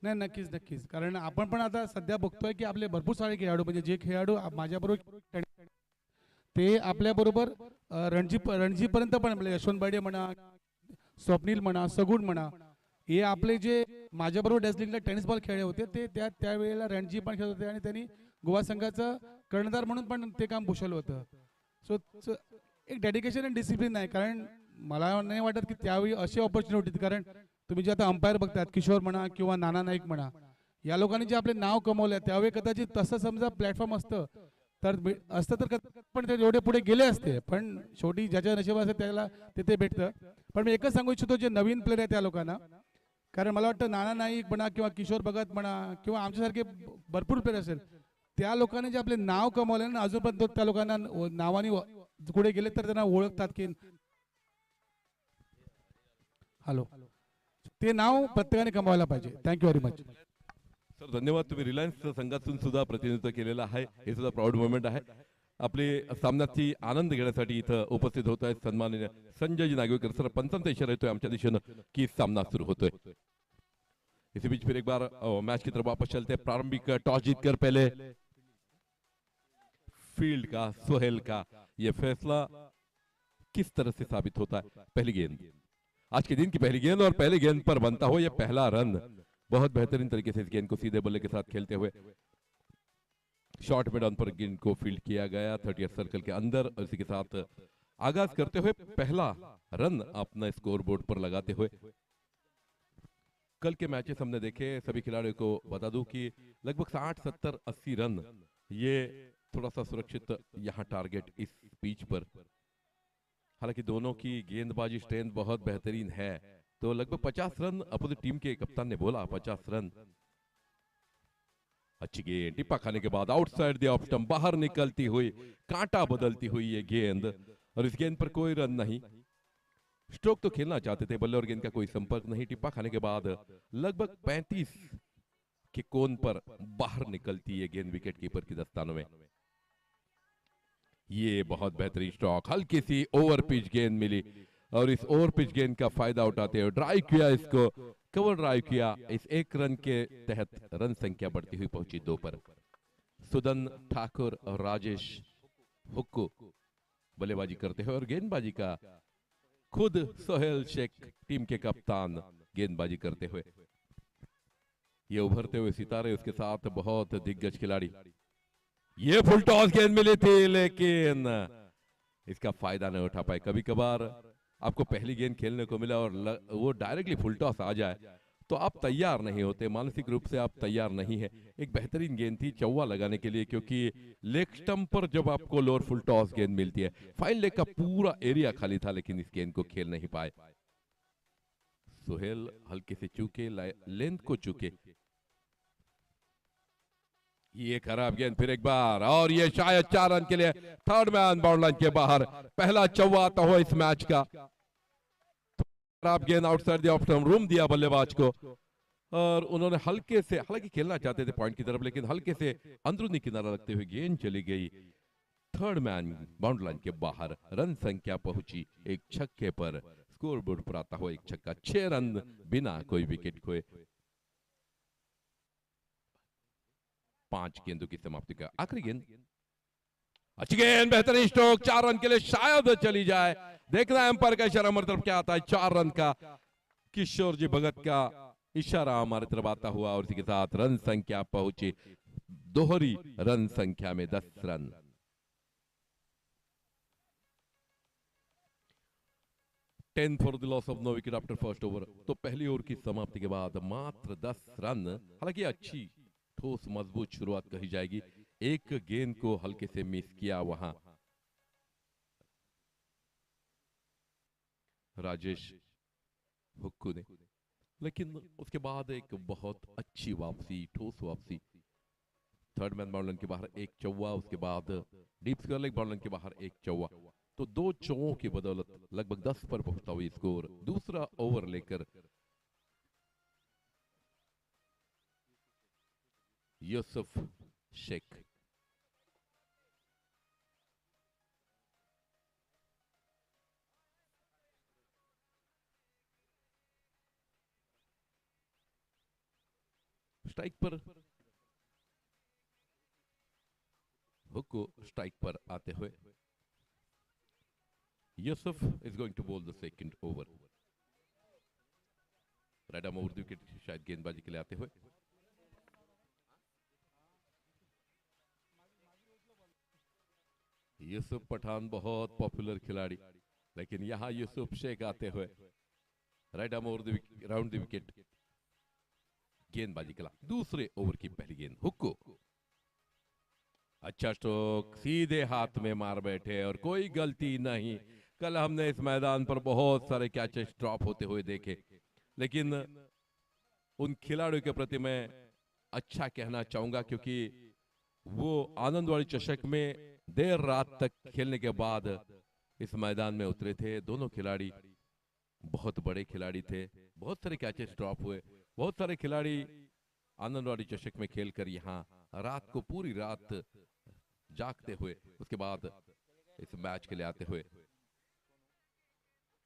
नाही, नक्कीच नक्कीच. कारण आपण पण आता सध्या बघतोय की आपले भरपूर सारे खेळाडू, म्हणजे जे खेळाडू माझ्याबरोबर ते आपल्याबरोबर रणजीपर्यंत पण, म्हणजे यशवंत बर्डे म्हणा, स्वप्नील म्हणा, सगुण म्हणा, हे आपले जे माझ्याबरोबर डॅसलिंगला टेनिस बॉल खेळले होते, ते त्यावेळेला रणजी पण खेळत होते आणि त्यांनी गोवा संघाचं कर्णधार म्हणून पण ते काम भूषवलं होतं. सो एक डेडिकेशन आणि डिसिप्लिन आहे. कारण मला नाही वाटत की त्यावेळी अशी ऑपॉर्च्युनिटी होती. कारण तुम्ही जे आता अंपायर बघतात, किशोर म्हणा किंवा नाना नाईक म्हणा, या लोकांनी जे आपले नाव कमवले, त्यावेळी कदाचित तसं समजा प्लॅटफॉर्म असतं तर पण ते एवढे पुढे गेले असते. पण शेवटी ज्याच्या नशिबात असते त्याला तिथे भेटतं. पण मी एकच सांगू इच्छितो, जे नवीन प्लेअर आहे त्या लोकांना, कारण मला वाटतं नाना नाईक म्हणा किंवा किशोर भगत म्हणा किंवा आमच्यासारखे भरपूर प्लेअर असेल, त्या लोकांनी जे आपले नाव कमवले ना, अजून पण त्या लोकांना नावाने पुढे गेले तर त्यांना ओळखतात की हॅलो, ते नाव प्रत्येकाने कमवायला पाहिजे. Thank you very much. सर धन्यवाद. तुम्ही रिलायन्स संघातून सुद्धा प्रतिनिधित्व केलेलं आहे, हे सुद्धा प्राऊड मोमेंट आहे. आपले सामन्याची आनंद घेण्यासाठी इथं उपस्थित होत आहेत सन्माननीय संजय नागवेकर सर. पंचांचा इशारा येतोय आमच्या दिशेनं की सामना सुरू होतोय. इसी बीच फिर एक बार मैच की तरफ वापस चलते हैं। प्रारंभिक टॉस जीतकर पहले फील्ड का, सोहेल का यह फैसला किस तरह से साबित होता है। पहली गेंद, आज के दिन की पहली गेंद और पहली गेंद पर बनता हो यह पहला रन। बहुत बेहतरीन तरीके से इस गेंद को सीधे बल्ले के साथ खेलते हुए शॉर्ट मिड ऑन पर गेंद को फील्ड किया गया 30th सर्कल के अंदर। और इसी के साथ आगाज करते हुए पहला रन अपना स्कोर बोर्ड पर लगाते हुए। कल के मैचेस हमने देखे, सभी खिलाड़ियों को बता दूं कि लगभग 60, 70, 80 रन ये थोड़ा सा सुरक्षित यहाँ टारगेट इस पिच पर। हालांकि दोनों की गेंदबाजी स्ट्रेंथ बहुत बेहतरीन है, तो लगभग 50 रन अपोजिट टीम के कप्तान ने बोला 50 रन। अच्छी गेंद, टिप्पा खाने के बाद आउटसाइड द ऑफ स्टंप बाहर निकलती हुई, कांटा बदलती हुई ये गेंद, और इस गेंद पर कोई रन नहीं। स्ट्रोक तो खेलना चाहते थे, बल्ले और गेंद का कोई संपर्क नहीं। टिप्पा खाने के बाद लगभग 35 के कोन पर बाहर निकलती है गेंद विकेट कीपर की दस्तानों में। ये बहुत बेहतरीन स्ट्रोक, हल्की सी ओवर पिच गेंद मिली और इस ओवर पिच गेंद का फायदा उठाते हुए ड्राइव किया, इसको कवर ड्राइव किया। इस एक रन के तहत रन संख्या बढ़ती हुई पहुंची 2 पर। सुदन ठाकुर और राजेश हुक्कू बल्लेबाजी करते हैं और गेंदबाजी का खुद सोहेल शेख टीम के कप्तान गेंदबाजी करते हुए। ये उभरते हुए सितारे, उसके साथ बहुत दिग्गज खिलाड़ी। ये फुल टॉस गेंद मिली थी लेकिन इसका फायदा नहीं उठा पाए। कभी कभार आपको पहली गेंद खेलने को मिला और वो डायरेक्टली फुल टॉस आ जाए तो आप तैयार नहीं होते, मानसिक रूप से आप तैयार नहीं है। एक बेहतरीन गेंद थी चौवा लगाने के लिए, क्योंकि लेग स्टंप पर जब आपको लोअर फुल टॉस गेंद मिलती है, फाइन लेग का पूरा एरिया खाली था, लेकिन इस गेंद को खेल नहीं पाए। सोहेल हल्के से चूके, लेंथ को चूके। ये खराब गेंद फिर एक बार, और ये शायद 4 रन के लिए थर्ड मैन बाउंड लाइन के बाहर। पहला चौवा आता हुआ इस मैच का। खराब गेंद outside the off stump, room दिया बल्लेबाज को, और उन्होंने हल्के से, हालांकि खेलना चाहते थे पॉइंट की तरफ, लेकिन हल्के से अंदरूनी किनारा लगते हुए गेंद चली गई थर्ड मैन बाउंड लाइन के बाहर। रन संख्या पहुंची एक छक्के पर, स्कोर बोर्ड पर आता हुआ एक छक्का, 6 रन बिना कोई विकेट खोए। 5 गेंदों की समाप्ति का आखिरी गेंद, अच्छी गेंद, बेहतरीन स्ट्रोक, 4 रन के लिए शायद चली जाए। देखना है अंपायर का इशारा हमारी तरफ क्या आता है। 4 रन का किशोर जी भगत का इशारा हमारी तरफ आता हुआ, और इसी के साथ रन संख्या पहुंची दोहरी रन संख्या में 10 रन। 10 for the loss of no wicket after first over. तो पहली ओवर की समाप्ति के बाद मात्र 10 रन, हालांकि अच्छी ठोस मजबूत शुरुआत कही जाएगी। एक गेंद को हल्के से मिस किया वहां राजेश हुक्कू ने, लेकिन उसके बाद एक बहुत अच्छी वापसी, ठोस वापसी। थर्ड मैन बाउंड लाइन के बाहर एक चौवा, उसके बाद deep square leg bound line के बाहर एक चौवा। तो 2 चौवों की बदौलत लगभग 10 पर पहुंचता हुआ स्कोर। दूसरा ओवर लेकर यूसुफ शेख स्ट्राइक पर हुक्को स्ट्राइक पर आते हुए Yusuf is going to bowl the second over. Right arm over the wicket शायद गेंदबाजी के लिए आते हुए यूसुफ पठान बहुत पॉपुलर खिलाड़ी, लेकिन यहां यूसुफ शेख आते हुए right arm over the round the wicket गेंदबाजी के लिए दूसरे ओवर की पहली गेंद हुक्को। अच्छा स्ट्रोक सीधे हाथ में मार बैठे और कोई गलती नहीं। कल हमने इस मैदान पर बहुत सारे कैचेस ड्रॉप होते हुए देखे, लेकिन उन खिलाड़ियों के प्रति मैं अच्छा कहना चाहूंगा क्योंकि वो आनंदवाड़ी चषक में देर रात तक खेलने के बाद इस मैदान में उतरे थे। दोनों खिलाड़ी बहुत बड़े खिलाड़ी थे, बहुत सारे कैचेस ड्रॉप हुए, बहुत सारे खिलाड़ी आनंदवाड़ी चषक में खेलकर यहाँ रात को पूरी रात जागते हुए उसके बाद इस मैच के लिए आते हुए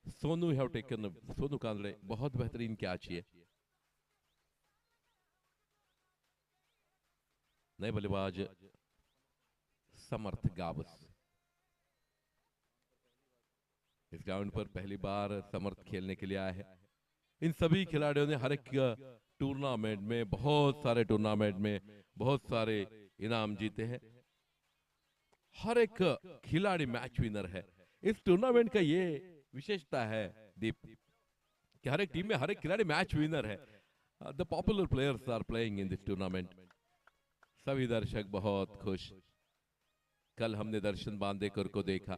सोनू हैव टेकन सोनू कांदड़े बहुत बेहतरीन कैच है। नए बल्लेबाज समर्थ गावस इस ग्राउंड पर पहली बार समर्थ खेलने के लिए आया है। इन सभी खिलाड़ियों ने हर एक टूर्नामेंट में बहुत सारे इनाम जीते हैं। हर एक खिलाड़ी मैच विनर है। इस टूर्नामेंट का ये विशेषता है दीप कि हर एक टीम में हर एक खिलाड़ी मैच विनर है। The popular players are playing in this tournament. सभी दर्शक बहुत खुश। कल हमने दर्शन बांदेकर को देखा,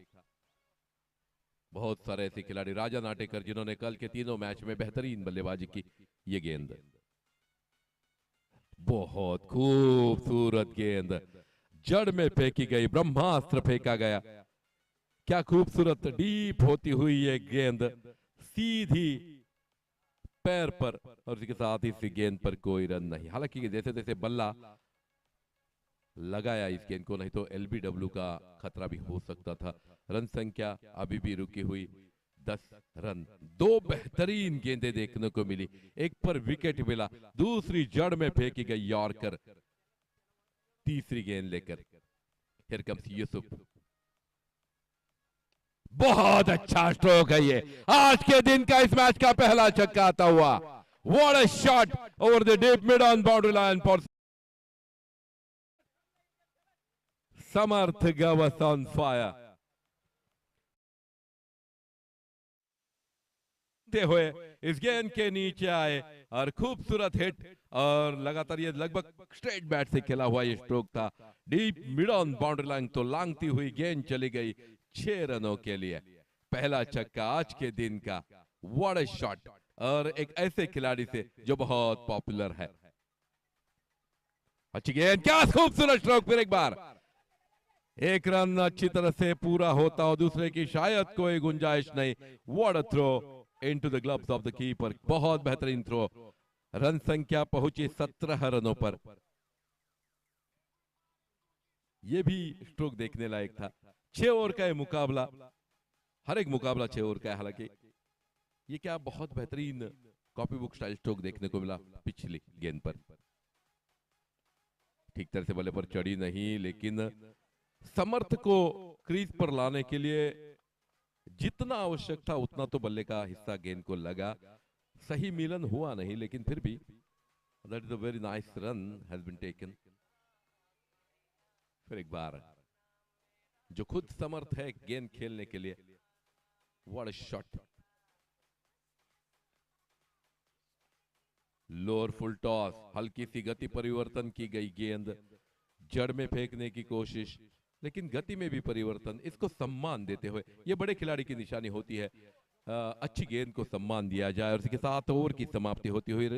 बहुत सारे ऐसे खिलाड़ी, राजा नाटेकर जिन्होंने कल के तीनों मैच में बेहतरीन बल्लेबाजी की। ये गेंद बहुत खूबसूरत गेंद जड़ में फेंकी गई, ब्रह्मास्त्र फेंका गया। क्या खूबसूरत डीप होती हुई ये गेंद सीधी पैर पर, और इसके साथ इस गेंद पर कोई रन नहीं। हालांकि जैसे जैसे बल्ला लगाया इस गेंद को, नहीं तो एलबीडब्ल्यू का खतरा भी हो सकता था। रन संख्या अभी भी रुकी हुई 10 रन। दो बेहतरीन गेंदें देखने को मिली, एक पर विकेट मिला, दूसरी जड़ में फेंकी गई यॉर्कर। तीसरी गेंद लेकर हियर कम्स यूसुफ। बहुत अच्छा स्ट्रोक है ये, आज के दिन का इस मैच का पहला छक्का आता हुआ। What a shot over the deep mid on boundary line for Samarth Gawas on fire. हुए इस गेंद के नीचे आए और खूबसूरत हिट, और लगातार ये लगभग स्ट्रेट बैट से खेला हुआ ये स्ट्रोक था। Deep mid on boundary line तो लांगती हुई गेंद चली गई 6 रनों के लिए। पहला छक्का आज के दिन का। व्हाट अ शॉट, और एक ऐसे खिलाड़ी से जो बहुत पॉपुलर है। अच्छी गेंद, क्या खूबसूरत स्ट्रोक। फिर एक बार एक रन अच्छी तरह से पूरा होता हो, दूसरे की शायद कोई गुंजाइश नहीं। What a throw into the gloves of the keeper. बहुत बेहतरीन थ्रो। रन संख्या पहुंची 17 रनों पर। यह भी स्ट्रोक देखने लायक था। 6 ओवर का यह मुकाबला, हर एक मुकाबला 6 ओवर का है। हालांकि ये क्या बहुत बेहतरीन कॉपी बुक स्टाइल स्ट्रोक देखने को मिला पिछली गेंद पर। ठीक तरह से बल्ले पर चढ़ी नहीं, लेकिन समर्थ को क्रीज पर लाने के लिए जितना आवश्यक था उतना तो बल्ले का हिस्सा गेंद को लगा। सही मिलन हुआ नहीं, लेकिन फिर भी that is a very nice run has been taken. फिर एक बार जो खुद समर्थ है गेंद खेलने के लिए। What a shot. Lower full toss, हल्की सी गति परिवर्तन की गई गेंद, जड़ में फेंकने की कोशिश, लेकिन गति में भी परिवर्तन। इसको सम्मान देते हुए, ये बड़े खिलाड़ी की निशानी होती है, अच्छी गेंद को सम्मान दिया जाए। और इसके साथ ओवर की समाप्ति होती हुई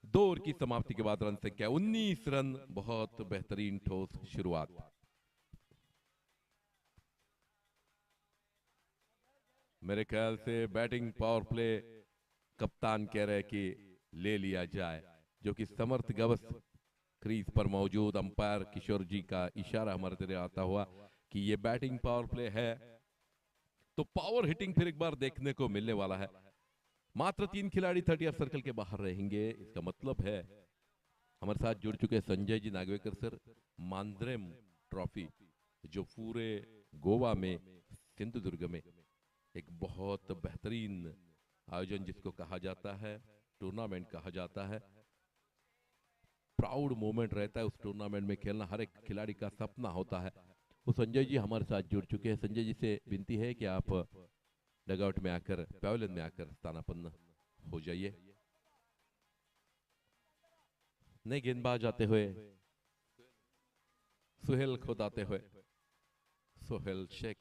2 ओवर की समाप्ति के बाद रन संख्या 19 रन। बहुत बेहतरीन ठोस शुरुआत। मेरे ख्याल से बैटिंग पावर प्ले कप्तान कह रहे कि ले लिया जाए, जो कि समर्थ गवस क्रीज पर मौजूद अंपायर किशोर जी का इशारा हमारे तरफ आता हुआ कि ये बैटिंग पावर प्ले है, तो पावर हिटिंग फिर एक बार देखने को मिलने वाला है। मात्र 3 खिलाड़ी 30 सर्कल के बाहर रहेंगे। इसका मतलब है हमारे साथ जुड़ चुके हैं संजय जी नागवेकर सर। मांद्रेम ट्रॉफी जो पूरे गोवा में, सिंधुदुर्ग में एक बहुत बेहतरीन आयोजन जिसको कहा जाता है, टूर्नामेंट कहा जाता है, प्राउड मोमेंट रहता है। उस टूर्नामेंट में खेलना हर एक खिलाड़ी का सपना होता है। वो संजय जी हमारे साथ जुड़ चुके हैं। संजय जी से विनती है कि आप डगआउट में आकर, पैवेलियन में आकर स्थानापन्न हो जाइए। नए गेंदबाज आते हुए सुहेल खुद आते हुए, सोहेल शेख।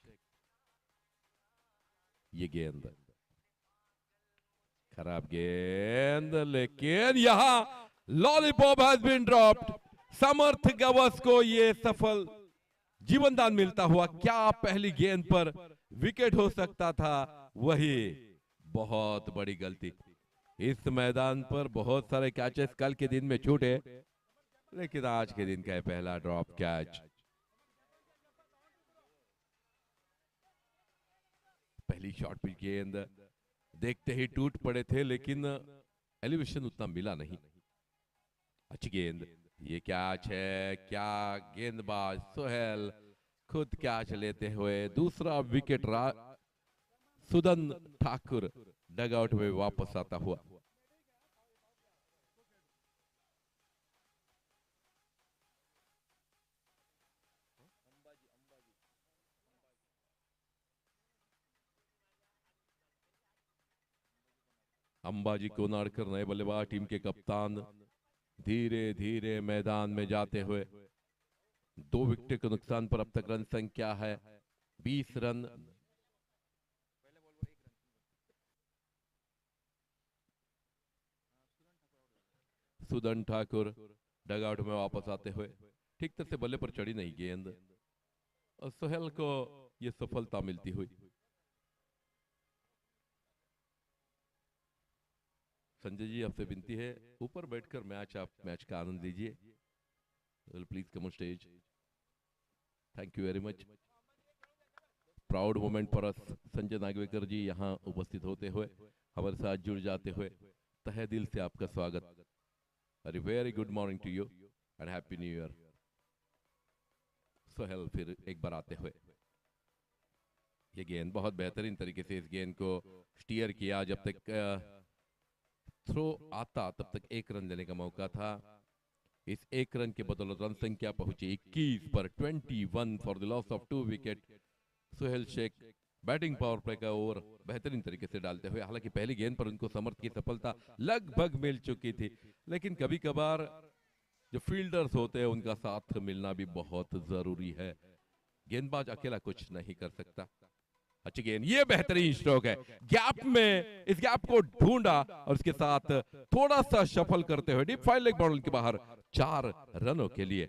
ये गेंद खराब गेंद, लेकिन यहां लॉलीपॉप हैज बीन ड्रॉप्ड। समर्थ गवस को ये सफल जीवन दान मिलता हुआ। क्या पहली गेंद पर विकेट हो सकता था? वही बहुत बड़ी गलती। इस मैदान पर बहुत सारे कैचेस कल के दिन में छूटे, लेकिन आज के दिन का है पहला ड्रॉप कैच। पहली शॉट पिच गेंद देखते ही टूट पड़े थे, लेकिन एलिवेशन उतना मिला नहीं। अच्छी गेंद, ये कैच है। क्या गेंदबाज सोहेल खुद कैच लेते हुए दूसरा विकेट सुदन ठाकुर डगआउट में वापस आता हुआ। अंबाजी कोनाड़कर नए बल्लेबाज, टीम के कप्तान, धीरे धीरे मैदान में जाते हुए। 2 विकेट के नुकसान पर अब तक रन संख्या है 20 रन। सुदन ठाकुर डगआउट में वापस आते हुए ठीक तरह से बल्ले पर चढ़ी नहीं गेंद, और सोहेल को यह सफलता मिलती हुई। संजय जी आपसे विनती है, ऊपर बैठकर मैच का आनंद लीजिए। Please come on stage. Thank you very much. Proud moment पर अस संजय नागवेकर जी यहाँ उपस्थित होते हुए, हमारे साथ जुड़ जाते हुए तहे दिल से आपका स्वागत। अरे very good morning to you and happy new year. Sohail फिर एक बार आते हुए, ये गेंद बहुत बेहतरीन तरीके से इस गेंद को स्टीयर किया। जब तक थ्रो आता तब तक 1 रन लेने का मौका था। इस 1 रन के बदौलत रन संख्या पहुंची 21 पर। 21 for the loss of 2 wicket. Sohail Shaikh batting power play का ओवर बेहतरीन तरीके से डालते हुए, हालांकि पहली गेंद पर उनको समर्थ की सफलता लगभग मिल चुकी थी, लेकिन कभी कभार जो फील्डर्स होते हैं उनका साथ मिलना भी बहुत जरूरी है। गेंदबाज अकेला कुछ नहीं कर सकता। अच्छी गेंद, ये बेहतरीन स्ट्रोक है। गैप में इस गैप को ढूंढा और उसके साथ थोड़ा सा शफल करते हुए डीप फाइल लेग बाउंड्री के बाहर 4 रनों के लिए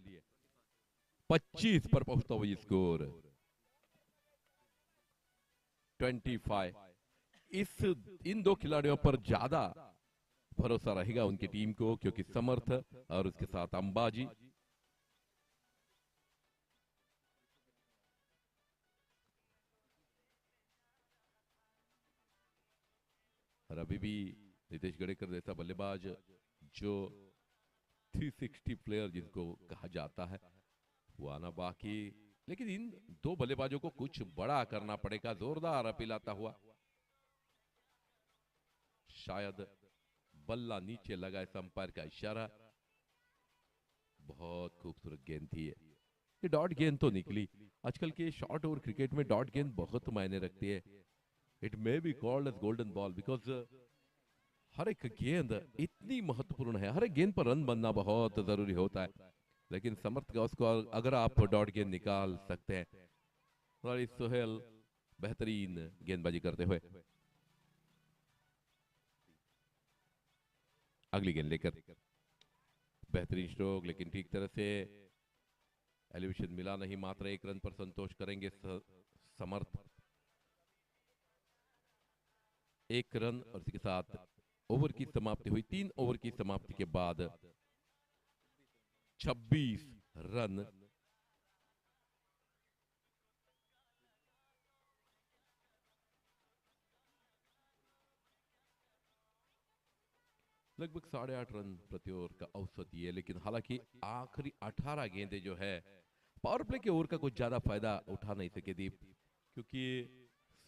25 पर पहुंचता हुआ स्कोर 25। इन 2 खिलाड़ियों पर ज्यादा भरोसा रहेगा उनकी टीम को, क्योंकि समर्थ और उसके साथ अंबाजी। और अभी भी नितेश गड़ेकर जैसा बल्लेबाज, जो 360 प्लेयर जिनको कहा जाता है, वो आना बाकी। लेकिन इन 2 बल्लेबाजों को कुछ बड़ा करना पड़ेगा। जोरदार अपील आता हुआ, शायद बल्ला नीचे लगा, इस अंपायर का इशारा। बहुत खूबसूरत गेंद थी ये डॉट गेंद तो निकली। आजकल के शॉर्ट ओवर क्रिकेट में डॉट गेंद बहुत मायने रखती है। It may be called as golden ball, because हर एक गेंद इतनी महत्वपूर्ण है। हर एक गेंद पर रन बनना बहुत जरूरी होता है, लेकिन समर्थ का उसको अगर आप डॉट गेंद निकाल सकते हैं। और सोहेल बेहतरीन गेंदबाजी करते हुए अगली गेंद लेकर बेहतरीन स्ट्रोक, लेकिन ठीक तरह से एलिवेशन मिला नहीं। मात्र 1 रन पर संतोष करेंगे समर्थ। 1 रन और इसके साथ ओवर की समाप्ति हुई। 3 ओवर की समाप्ति के बाद 26 रन। लगभग 8.5 रन प्रति ओवर का औसत ये है, लेकिन हालांकि आखिरी 18 गेंदें जो है पावर प्ले के ओवर का कुछ ज्यादा फायदा उठा नहीं सके दीप, क्योंकि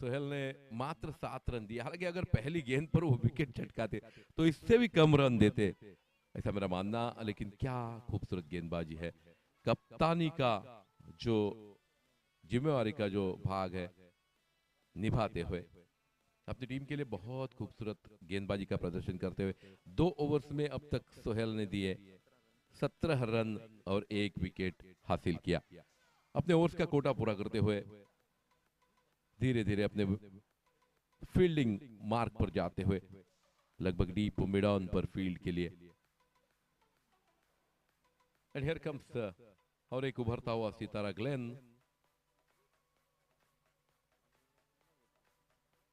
सोहेल ने मात्र 7 रन दिए। हालांकि अगर पहली गेंद पर वो विकेट झटकाते तो इससे भी कम रन देते, ऐसा मेरा मानना। लेकिन क्या खूबसूरत गेंदबाजी है, कप्तानी का जो जिम्मेवारी का जो भाग है निभाते हुए अपनी टीम के लिए बहुत खूबसूरत गेंदबाजी का प्रदर्शन करते हुए 2 ओवर्स में अब तक सोहेल ने दिए 17 रन और 1 विकेट हासिल किया। अपने ओवर्स का कोटा पूरा करते हुए धीरे धीरे अपने फील्डिंग मार्क पर जाते हुए लगभग डीप मिड ऑन पर फील्ड के लिए। एंड हियर कम्स और एक उभरता हुआ सितारा ग्लेन,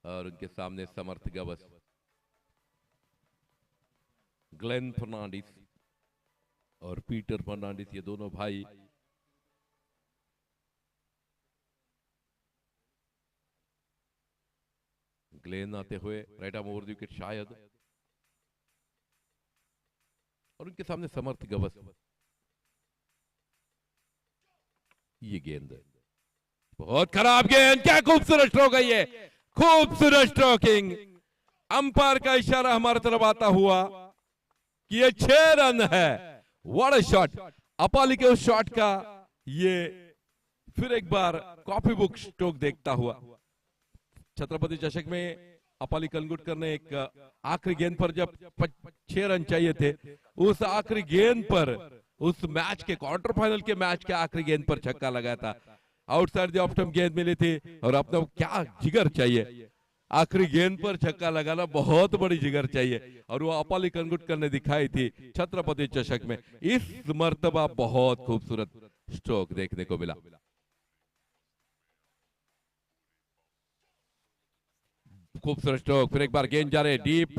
और उनके सामने समर्थ गवस, ग्लेन फर्नांडिस और पीटर फर्नांडिस, ये दोनों भाई ग्लेन आते हुए right arm over the wicket शायद, और उनके सामने समर्थ गवस। ये गेंद बहुत खराब गेंद, क्या खूबसूरत स्ट्रोक है ये, खूबसूरत स्ट्रोकिंग। अंपायर का इशारा हमारी तरफ आता हुआ कि ये 6 रन है। व्हाट अ शॉट, अपाली के उस शॉट का ये फिर एक बार कॉपी बुक स्ट्रोक देखता हुआ। छत्रपति चषक में अपाली कलंगुटकर ने एक आखिरी गेंद पर जब 6 रन चाहिए थे, उस आखिरी गेंद पर, उस मैच के क्वार्टर फाइनल के मैच के आखिरी गेंद पर छक्का लगाया था। आउटसाइड द ऑफ स्टंप गेंद मिली थी, और अपना क्या जिगर चाहिए, आखिरी गेंद पर छक्का लगाना बहुत बड़ी जिगर चाहिए, और वो अपाली कलंगुटकर ने दिखाई थी छत्रपति चषक में। इस मर्तबा बहुत खूबसूरत स्ट्रोक देखने को मिला। खूबसूरत स्ट्रोक, फिर एक बार गेंद जा रहे डीप,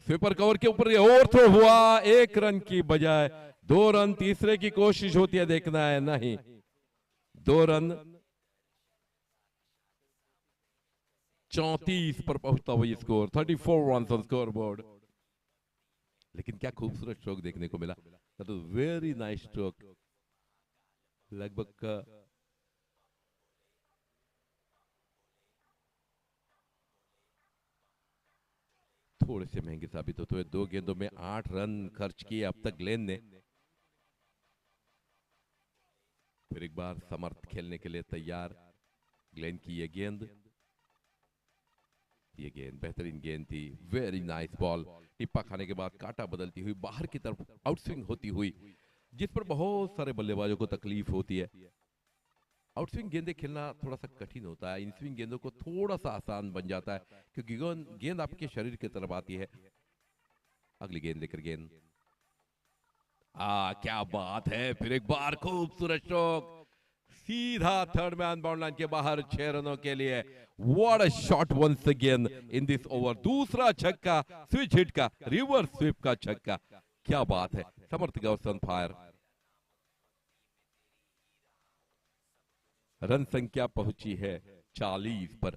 स्वीपर कवर के ऊपर ओवरथ्रो हुआ, 1 रन की बजाय 2 रन, तीसरे की कोशिश होती है, देखना है नहीं, 2 रन 34 पर पहुंचता हुआ ये score, 34 run on score board. लेकिन क्या खूबसूरत स्ट्रोक देखने को मिला, that was very nice stroke. लगभग थोड़े से महंगे साबित होते हुए 2 गेंदों में 8 रन खर्च किए अब तक ग्लेन ने। फिर एक बार समर्थ खेलने के लिए तैयार, ग्लेन की ये गेंद बेहतरीन गेंद थी, वेरी नाइस बॉल। टिप्पा खाने के बाद काटा बदलती हुई बाहर की तरफ आउटस्विंग होती हुई, जिस पर बहुत सारे बल्लेबाजों को तकलीफ होती है। आउटस्विंग गेंदें खेलना थोड़ा सा कठिन होता है, इनस्विंग गेंदों को थोड़ा सा आसान बन जाता है, क्योंकि गेंद आपके शरीर की तरफ आती है। अगली गेंद लेकर गेंद, क्या बात है, फिर एक बार खूबसूरत स्ट्रोक, सीधा थर्ड मैन बाउंड लाइन के बाहर 6 रनों के लिए। What a shot once again in this over, दूसरा छक्का, स्विच हिट का, रिवर्स स्वीप का छक्का, क्या बात है। Samarth Gawas on fire, run संख्या पहुंची है 40 पर।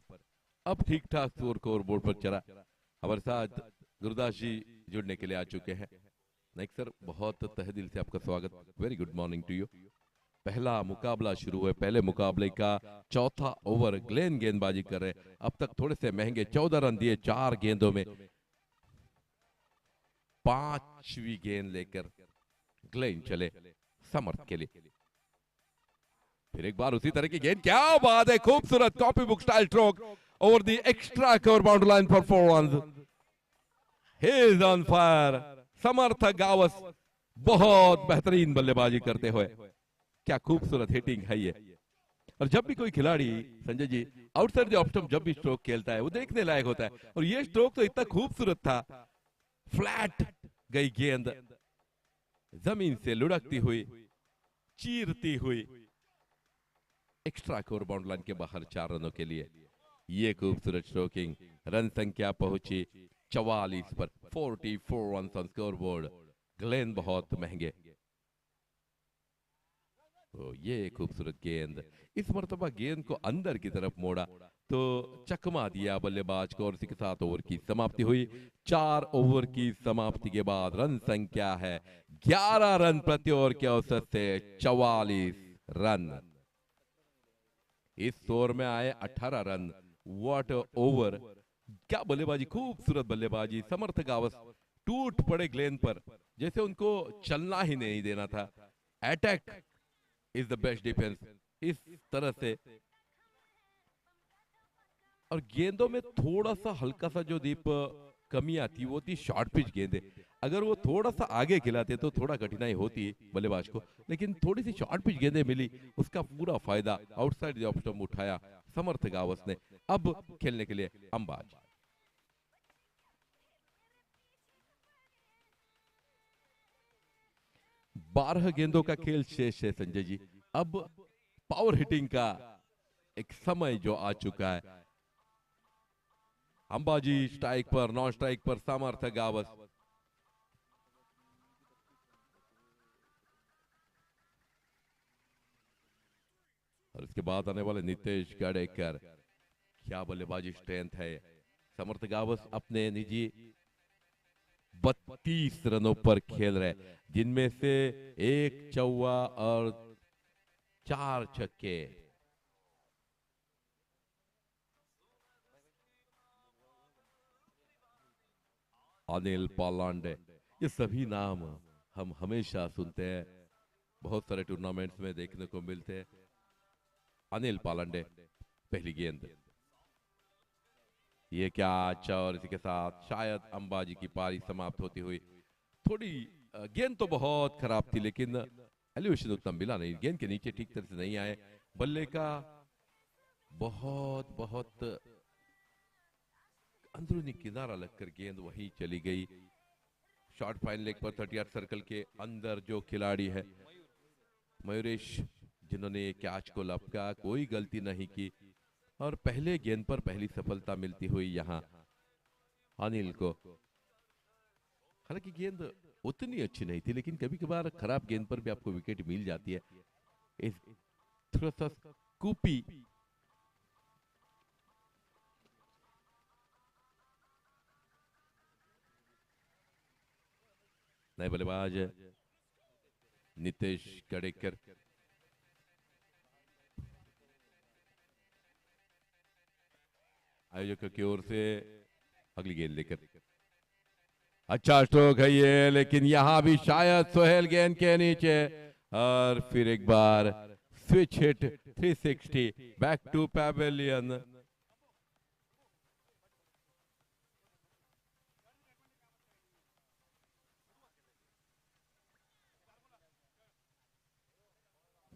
अब ठीक ठाक स्कोर स्कोर बोर्ड पर चला। हमारे साथ गुरुदास जी जुड़ने के लिए आ चुके हैं। नाइक सर, बहुत तहे दिल से आपका स्वागत, very good morning to you. पहला मुकाबला शुरू है, पहले मुकाबले का चौथा ओवर, ग्लेन गेंदबाजी कर रहे, अब तक थोड़े से महंगे 14 रन दिए 4 गेंदों में। 5वीं गेंद लेकर ग्लेन चले समर्थ के लिए। फिर एक बार उसी तरह की गेंद, क्या बात है, खूबसूरत copy book style stroke over the extra cover boundary line four 4 runs. He is on fire, Samarth Gawas बहुत बेहतरीन बल्लेबाजी करते हुए, क्या खूबसूरत हिटिंग है ये। और जब भी कोई खिलाड़ी Sanjay ji outside the off stump जब भी स्ट्रोक खेलता है वो देखने लायक होता है, और ये स्ट्रोक तो इतना खूबसूरत था, फ्लैट गई गेंद, जमीन से लुढ़कती हुई, चीरती हुई, एक्स्ट्रा कवर बाउंड्री लाइन के बाहर 4 रनों के लिए। ये खूबसूरत स्ट्रोकिंग, रन संख्या पहुंची 44 पर, 44 run on score board. Glenn बहुत महंगे। तो ये खूबसूरत गेंद, इस मर्तबा गेंद को अंदर की तरफ मोड़ा, तो चकमा दिया बल्लेबाज को और इसी के साथ ओवर की समाप्ति हुई। 4 ओवर की समाप्ति के बाद रन संख्या है 11 रन प्रति ओवर के औसत से 44 रन। इस ओवर में आए 18 रन। व्हाट ओवर, क्या बल्लेबाजी, खूबसूरत बल्लेबाजी। समर्थ गावस टूट पड़े ग्लेन पर, जैसे उनको चलना ही नहीं देना था। Attack is the best defence, इस तरह से। और गेंदों में थोड़ा सा हल्का सा जो दीप कमी आती वो थी शॉर्ट पिच गेंदे। अगर वो थोड़ा सा आगे खिलाते तो थोड़ा कठिनाई होती बल्लेबाज को, लेकिन थोड़ी सी शॉर्ट पिच गेंदे मिली, उसका पूरा फायदा आउटसाइड द ऑफ स्टंप उठाया समर्थ गावस ने। अब खेलने के लिए अंबाज। 12 गेंदों का खेल शेष है संजय जी। अब पावर हिटिंग का एक समय जो आ चुका है। अंबाजी स्ट्राइक पर, नॉन स्ट्राइक पर समर्थ गावस। और इसके बाद आने वाले नितेश गडेकर, क्या बल्लेबाजी स्ट्रेंथ है। समर्थ गावस अपने निजी 32 रनों पर खेल रहे, जिनमें से 1 चौवा और 4 छक्के। अनिल पालांडे, ये सभी नाम हम हमेशा सुनते हैं, बहुत सारे टूर्नामेंट्स में देखने को मिलते हैं। अनिल पालांडे, पहली गेंद, ये क्या अच्छा, और इसी के साथ शायद अंबाजी की पारी समाप्त होती हुई। थोड़ी गेंद तो बहुत खराब थी, लेकिन एलिवेशन उतना मिला नहीं, गेंद के नीचे ठीक तरह से नहीं आए। बल्ले का बहुत बहुत अंदरूनी किनारा लगकर गेंद वहीं चली गई। शॉर्ट फाइन लेग पर 38 सर्कल के अंदर जो खिलाड़ी है मयूरेश, जिन्होंने ये कैच को लपका, कोई गलती नहीं की, और पहले गेंद पर पहली सफलता मिलती हुई यहां अनिल को। हालांकि गेंद उतनी अच्छी नहीं थी, लेकिन कभी कभार खराब गेंद पर भी आपको विकेट मिल जाती है। इस थोड़ा सा कूपी नए बल्लेबाज नितेश गडेकर। आयोजक की ओर से अगली गेंद लेकर, अच्छा स्ट्रोक है ये, लेकिन यहां भी शायद सोहेल गेंद के नीचे, और फिर एक बार switch hit 360 back to pavilion.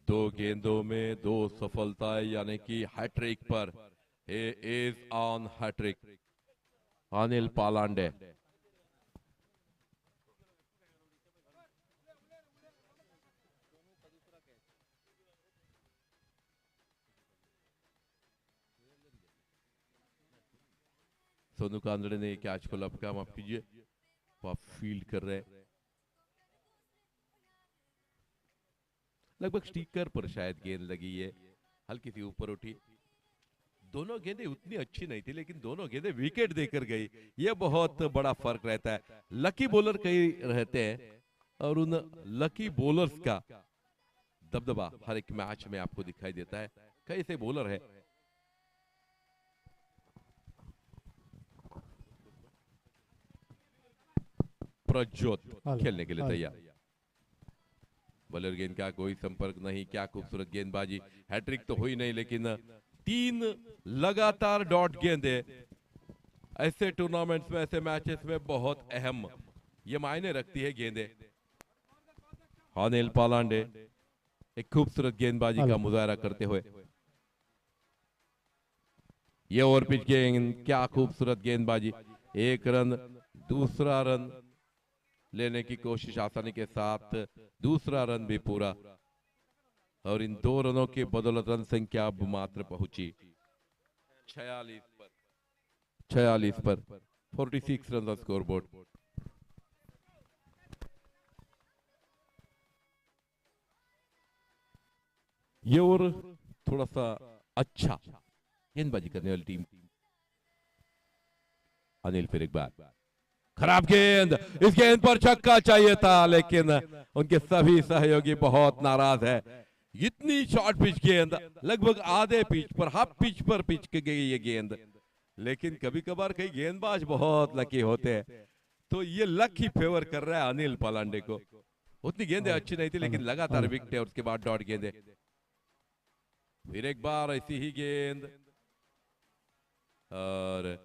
दो गेंदों में 2 सफलताएं, यानी कि हैट्रिक पर। he is on hattrick Anil Palande. Sonu Kandade ने कैच को लपका, माफ कीजिए, वो आप फील्ड कर रहे हैं लगभग स्टीकर पर शायद गेंद लगी है, हल्की सी ऊपर उठी। दोनों गेंदें उतनी अच्छी नहीं थी, लेकिन दोनों गेंदें विकेट देकर गई, ये बहुत बड़ा फर्क रहता है। लकी बॉलर कई रहते हैं, और उन लकी बॉलर्स का दबदबा हर एक मैच में आपको दिखाई देता है। कई ऐसे बॉलर है। प्रज्योत खेलने के लिए तैयार। बॉलर गेंद का कोई संपर्क नहीं, क्या खूबसूरत गेंदबाजी। हैट्रिक तो हुई नहीं, लेकिन 3 लगातार डॉट गेंदे ऐसे टूर्नामेंट्स में, ऐसे मैचेस में बहुत अहम ये मायने रखती है गेंदे। अनिल पालांडे एक खूबसूरत गेंदबाजी का मुजाहरा करते हुए, ये ओवर पिच गेंद, क्या खूबसूरत गेंदबाजी। 1 रन, दूसरा रन लेने की कोशिश आसानी के साथ, दूसरा रन भी पूरा, और इन 2 रनों की बदौलत रन संख्या अब मात्र पहुंची 46 पर 46 रन का स्कोर बोर्ड। ये ओवर थोड़ा सा अच्छा गेंदबाजी करने वाली टीम। अनिल फिर एक बार खराब गेंद, इस गेंद पर छक्का चाहिए था लेकिन उनके सभी सहयोगी बहुत नाराज है। इतनी शॉर्ट पिच गेंद, लगभग आधे पिच पर, हाफ पिच पर पिच के गई ये गेंद। लेकिन कभी कभार कई गेंदबाज बहुत लकी होते हैं, तो ये लक ही फेवर कर रहा है अनिल पलांडे को। उतनी गेंदें अच्छी नहीं थी लेकिन लगातार विकेट है, उसके बाद डॉट गेंदे। फिर एक बार ऐसी ही गेंद, और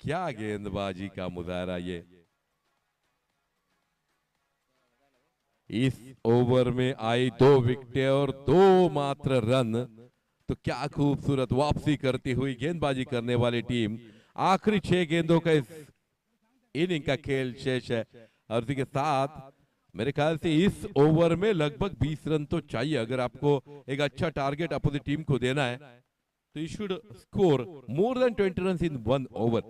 क्या गेंदबाजी का मुजाहरा ये। इस ओवर में आई 2 विकेटें और 2 मात्र रन, तो क्या खूबसूरत वापसी करती हुई गेंदबाजी करने वाली टीम। आखिरी 6 गेंदों का इस इनिंग का खेल शेष है, और इसी के साथ मेरे ख्याल से इस ओवर में लगभग 20 रन तो चाहिए। अगर आपको एक अच्छा टारगेट अपोजिट टीम को देना है तो you should score more than 20 run in 1 over.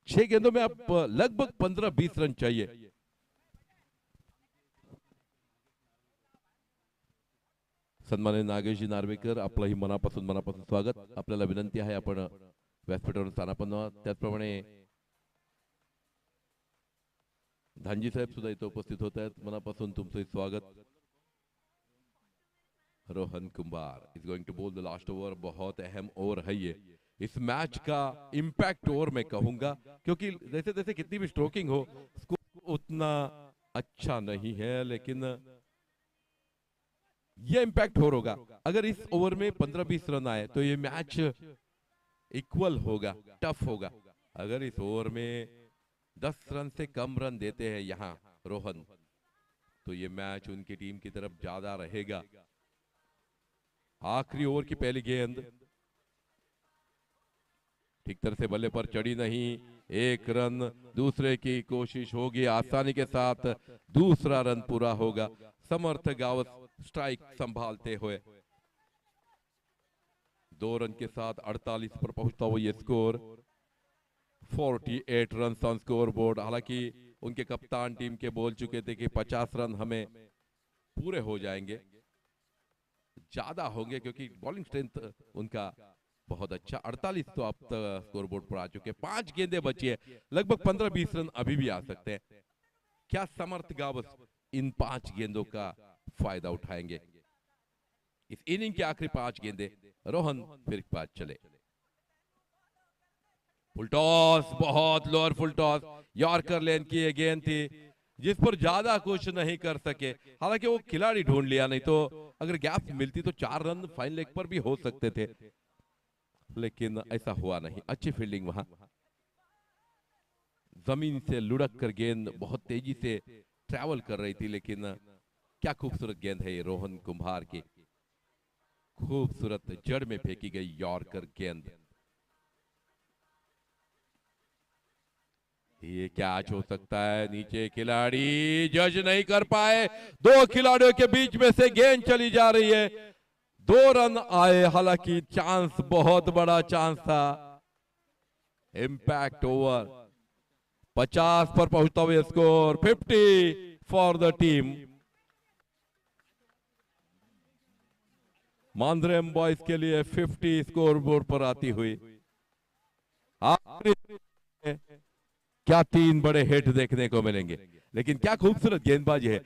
6 गेंदों में आप लगभग 15-20 रन चाहिए। सन्माननीय नागेशजी नार्वेकर, आपलंही मनापासून स्वागत। आपल्याला विनंती आहे आपण व्यासपीठावर स्थानापन्न व्हा। त्याचप्रमाणे धानजी साहेब सुद्धा इथे उपस्थित होत आहेत, मनापासून तुमचं स्वागत। Rohan Kumbhar is going to bowl the last over. बहुत अहम ओवर है ये, इस मैच का इंपैक्ट ओवर मैं कहूंगा, क्योंकि जैसे जैसे कितनी भी स्ट्रोकिंग हो स्कोर उतना अच्छा नहीं है, लेकिन ये इंपैक्ट हो होगा। अगर इस ओवर में 15-20 रन आए तो ये मैच इक्वल होगा, टफ होगा। अगर इस ओवर में 10 रन से कम रन देते हैं यहाँ रोहन, तो ये मैच उनकी टीम की तरफ ज्यादा रहेगा। आखिरी ओवर की पहली गेंद ठीक तरह से बल्ले पर चढ़ी नहीं, 1 रन। दूसरे की कोशिश होगी, आसानी के साथ दूसरा रन पूरा होगा। समर्थ गावस स्ट्राइक संभालते हुए 2 रन के साथ 48 पर पहुंचता हुआ ये score. 48 run on score board. हालांकि उनके कप्तान टीम के बोल चुके थे कि 50 रन हमें पूरे हो जाएंगे, ज्यादा होंगे क्योंकि बॉलिंग स्ट्रेंथ उनका बहुत अच्छा। 48 तो अब तक स्कोर बोर्ड पर आ चुके। 5 गेंदें बची है, लगभग 15-20 रन अभी भी आ सकते हैं। क्या समर्थ गावस इन 5 गेंदों का फायदा उठाएंगे? इस इनिंग की आखिरी 5 गेंदें। रोहन फिर बात चले। फुल टॉस, बहुत लोअर फुल टॉस, यॉर्कर लेन की ये गेंद थी जिस पर ज्यादा कुछ नहीं कर सके। हालांकि वो खिलाड़ी ढूंढ लिया, नहीं तो अगर गैप मिलती तो 4 रन फाइन लेग पर भी हो सकते थे, लेकिन ऐसा हुआ नहीं। अच्छी फील्डिंग वहां, जमीन से लुढ़क कर गेंद बहुत तेजी से ट्रैवल कर रही थी, लेकिन क्या खूबसूरत गेंद है ये रोहन कुंभार की। खूबसूरत जड़ में फेंकी गई यॉर्कर गेंद। ये कैच हो सकता है, नीचे खिलाड़ी जज नहीं कर पाए। 2 खिलाड़ियों के बीच में से गेंद चली जा रही है। 2 रन आए, हालांकि चांस बहुत बड़ा चांस था। Impact over. 50 पर पहुंचता हुआ score 50 for the team. Mandrem boys के लिए 50 स्कोर बोर्ड पर आती हुई। क्या 3 बड़े हिट देखने को मिलेंगे, लेकिन क्या खूबसूरत गेंदबाजी है।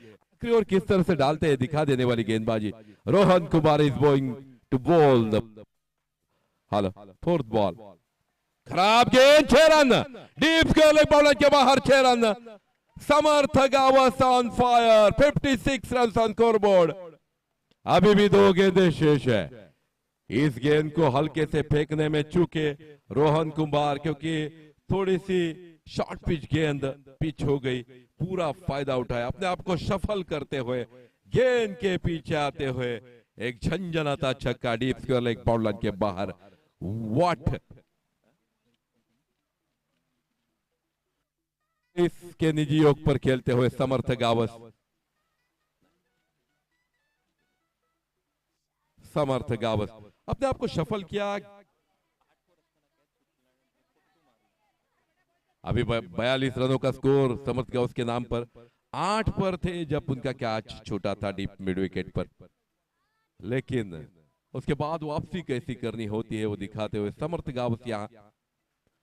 और किस तरह से डालते हैं, दिखा देने वाली गेंदबाजी। Rohan Kumar is going to bowl the fourth ball. खराब गेंद, 6 रन। डीप स्क्वायर बॉलर के बाहर 6 run. Samarth Gawas on fire, 56 run on scoreboard. अभी भी 2 गेंदें शेष है। इस गेंद को हल्के से फेंकने में चूके रोहन कुमार, क्योंकि थोड़ी सी शॉर्ट पिच गेंद पिच हो गई। पूरा फायदा उठाया, अपने आप को सफल करते हुए, गेंद के पीछे आते हुए एक झंझनाता छक्का डीप स्क्वायर लेग बॉलर के बाहर। व्हाट, इसके निजी योग पर खेलते हुए समर्थ गावस। समर्थ गावस अपने आप को सफल किया। अभी 42 रनों का स्कोर समर्थ गावस के नाम पर। 8 पर थे जब उनका कैच छूटा था डीप मिड विकेट पर, लेकिन उसके बाद वापसी कैसी करनी होती है वो दिखाते हुए समर्थ गावस यहाँ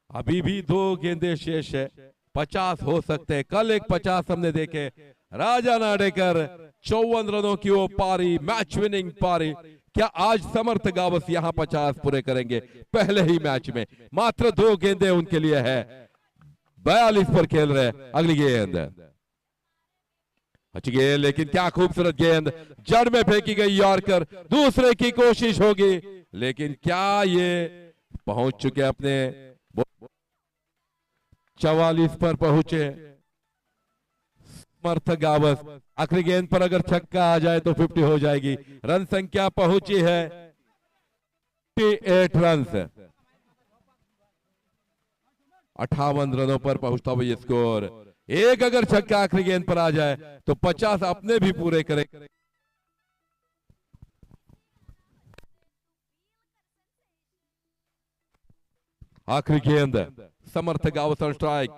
अभी भी 2 गेंदे शेष है, 50 हो सकते हैं। कल एक 50 हमने देखे, राजा नाडेकर 54 रनों की वो पारी, मैच विनिंग पारी। क्या आज समर्थ गावस यहाँ 50 पूरे करेंगे पहले ही मैच में? मात्र 2 गेंदे उनके लिए है, 42 पर खेल रहे। अगली गेंद अच्छी गेंद, लेकिन क्या खूबसूरत गेंद, जड़ में फेंकी गई यॉर्कर। दूसरे की कोशिश होगी, लेकिन क्या ये पहुंच चुके अपने 44 पर पहुंचे समर्थ गावस। आखिरी गेंद पर अगर छक्का आ जाए तो 50 हो जाएगी। रन संख्या पहुंची है 58 रन, 58 रनों पर पहुंचता हुआ ये स्कोर। एक अगर छक्का आखिरी गेंद पर आ जाए तो 50 अपने भी पूरे करे। आखिरी गेंद, समर्थ गावस ऑन स्ट्राइक।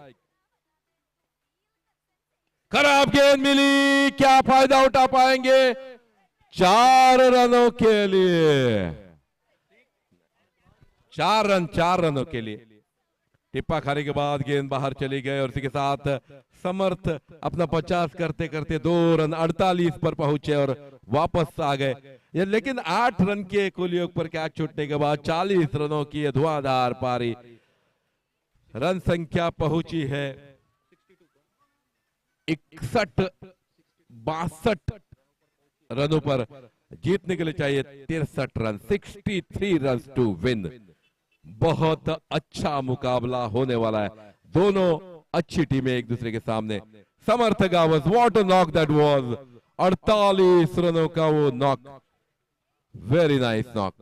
खराब गेंद मिली, क्या फायदा उठा पाएंगे? 4 रनों के लिए, 4 रनों के लिए टिप्पा खाने के बाद गेंद बाहर चली गई और इसी के साथ समर्थ अपना 50 करते करते 2 रन 48 पर पहुंचे और वापस आ गए। लेकिन 8 रन के कुल योग पर कैच छूटने के बाद 40 रनों की धुआंधार पारी। रन संख्या पहुंची है 62 रनों पर। जीतने के लिए चाहिए 63 रन, 63 रन टू विन। बहुत अच्छा मुकाबला होने वाला है, दोनों अच्छी टीमें एक दूसरे के सामने। Samarth Gawas, what a knock that was, 48 रनों का वो knock, very nice knock.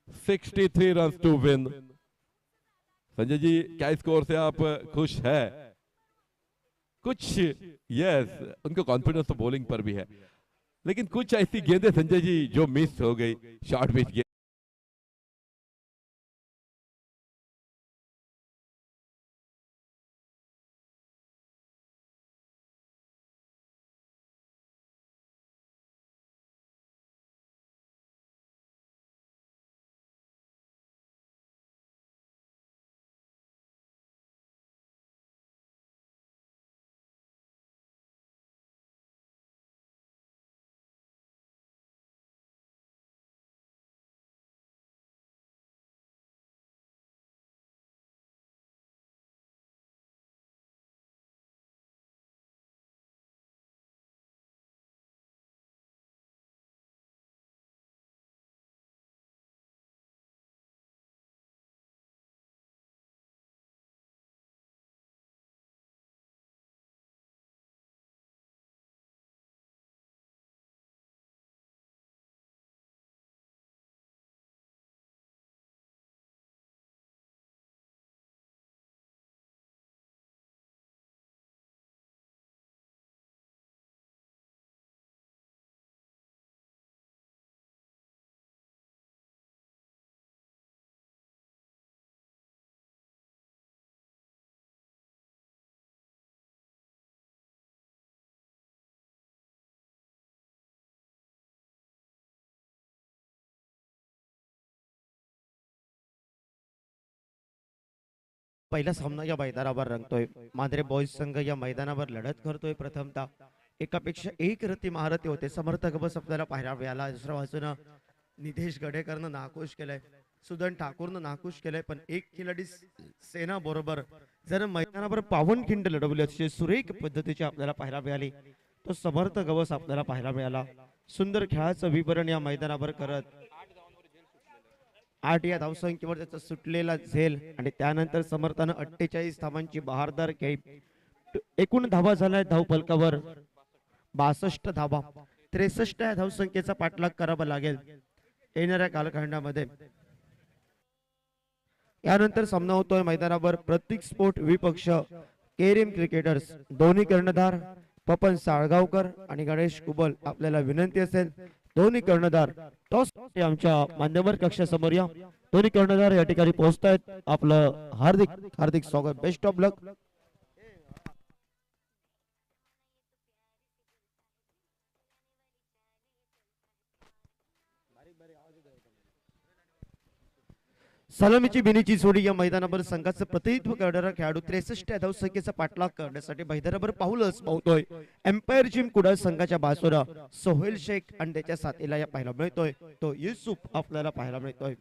63 run to win. Sanjay ji, क्या स्कोर से आप खुश है? कुछ यस, उनको कॉन्फिडेंस तो बॉलिंग पर भी है, लेकिन कुछ ऐसी गेंदें संजय जी जो मिस हो गई, शॉर्ट पिच गेंद। पहिला सामना या मैदानावर रंगतोय। मांजरे बॉयज संघ या मैदानावर लढत करतोय। प्रथमतः एकापेक्षा एक रती महारथी होते समर्थ गबस आपल्याला पाहायला मिळाला। दुसऱ्या बाजूनं नितेश गडेकरनं नाखुश केलंय, सुदन ठाकूरनं नाखुश केलंय, पण एक खिलाडी सेना बरोबर जर मैदानावर पावनखिंड लढवली अतिशय सुरेख पद्धतीची आपल्याला पाहायला मिळाली, तो समर्थ गवस आपल्याला पाहायला मिळाला। सुंदर खेळाचं विवरण या मैदानावर करत 8 या धावसंख्येवर त्याचा सुटलेला झेल आणि त्यानंतर समर्थानं 48 धावांची बहारदार खेळी। एकूण धावा झाल्या धाव फलकावर 62 धावा, 63 या धावसंख्येचा पाठलाग करावा लागेल येणाऱ्या कालखंडामध्ये। यानंतर सामना होतोय मैदानावर प्रतीक स्पोर्ट विपक्ष केरीम क्रिकेटर्स। दोन्ही कर्णधार पपन साळगावकर आणि गणेश कुबल। आपल्याला विनंती असेल दोन्ही कर्णधार टॉस आमच्या मान्यवर कक्षासमोर या। दोन्ही कर्णधार या ठिकाणी पोहोचतायत। आपलं हार्दिक हार्दिक स्वागत, बेस्ट ऑफ लक। सलामीची बिनीची जोडी या मैदानावर संघाचं प्रतिनिधित्व करणारा खेळाडू 63 या धावसंख्येचा पाठलाग करण्यासाठी मैदानावर पाऊलच पावतोय. एम्पायर जिम कुडाळ संघाच्या बाजूला सोहेल शेख आणि त्याच्या साथीला या पाहायला मिळतोय. तो युसुफ आपल्याला पाहायला मिळतोय.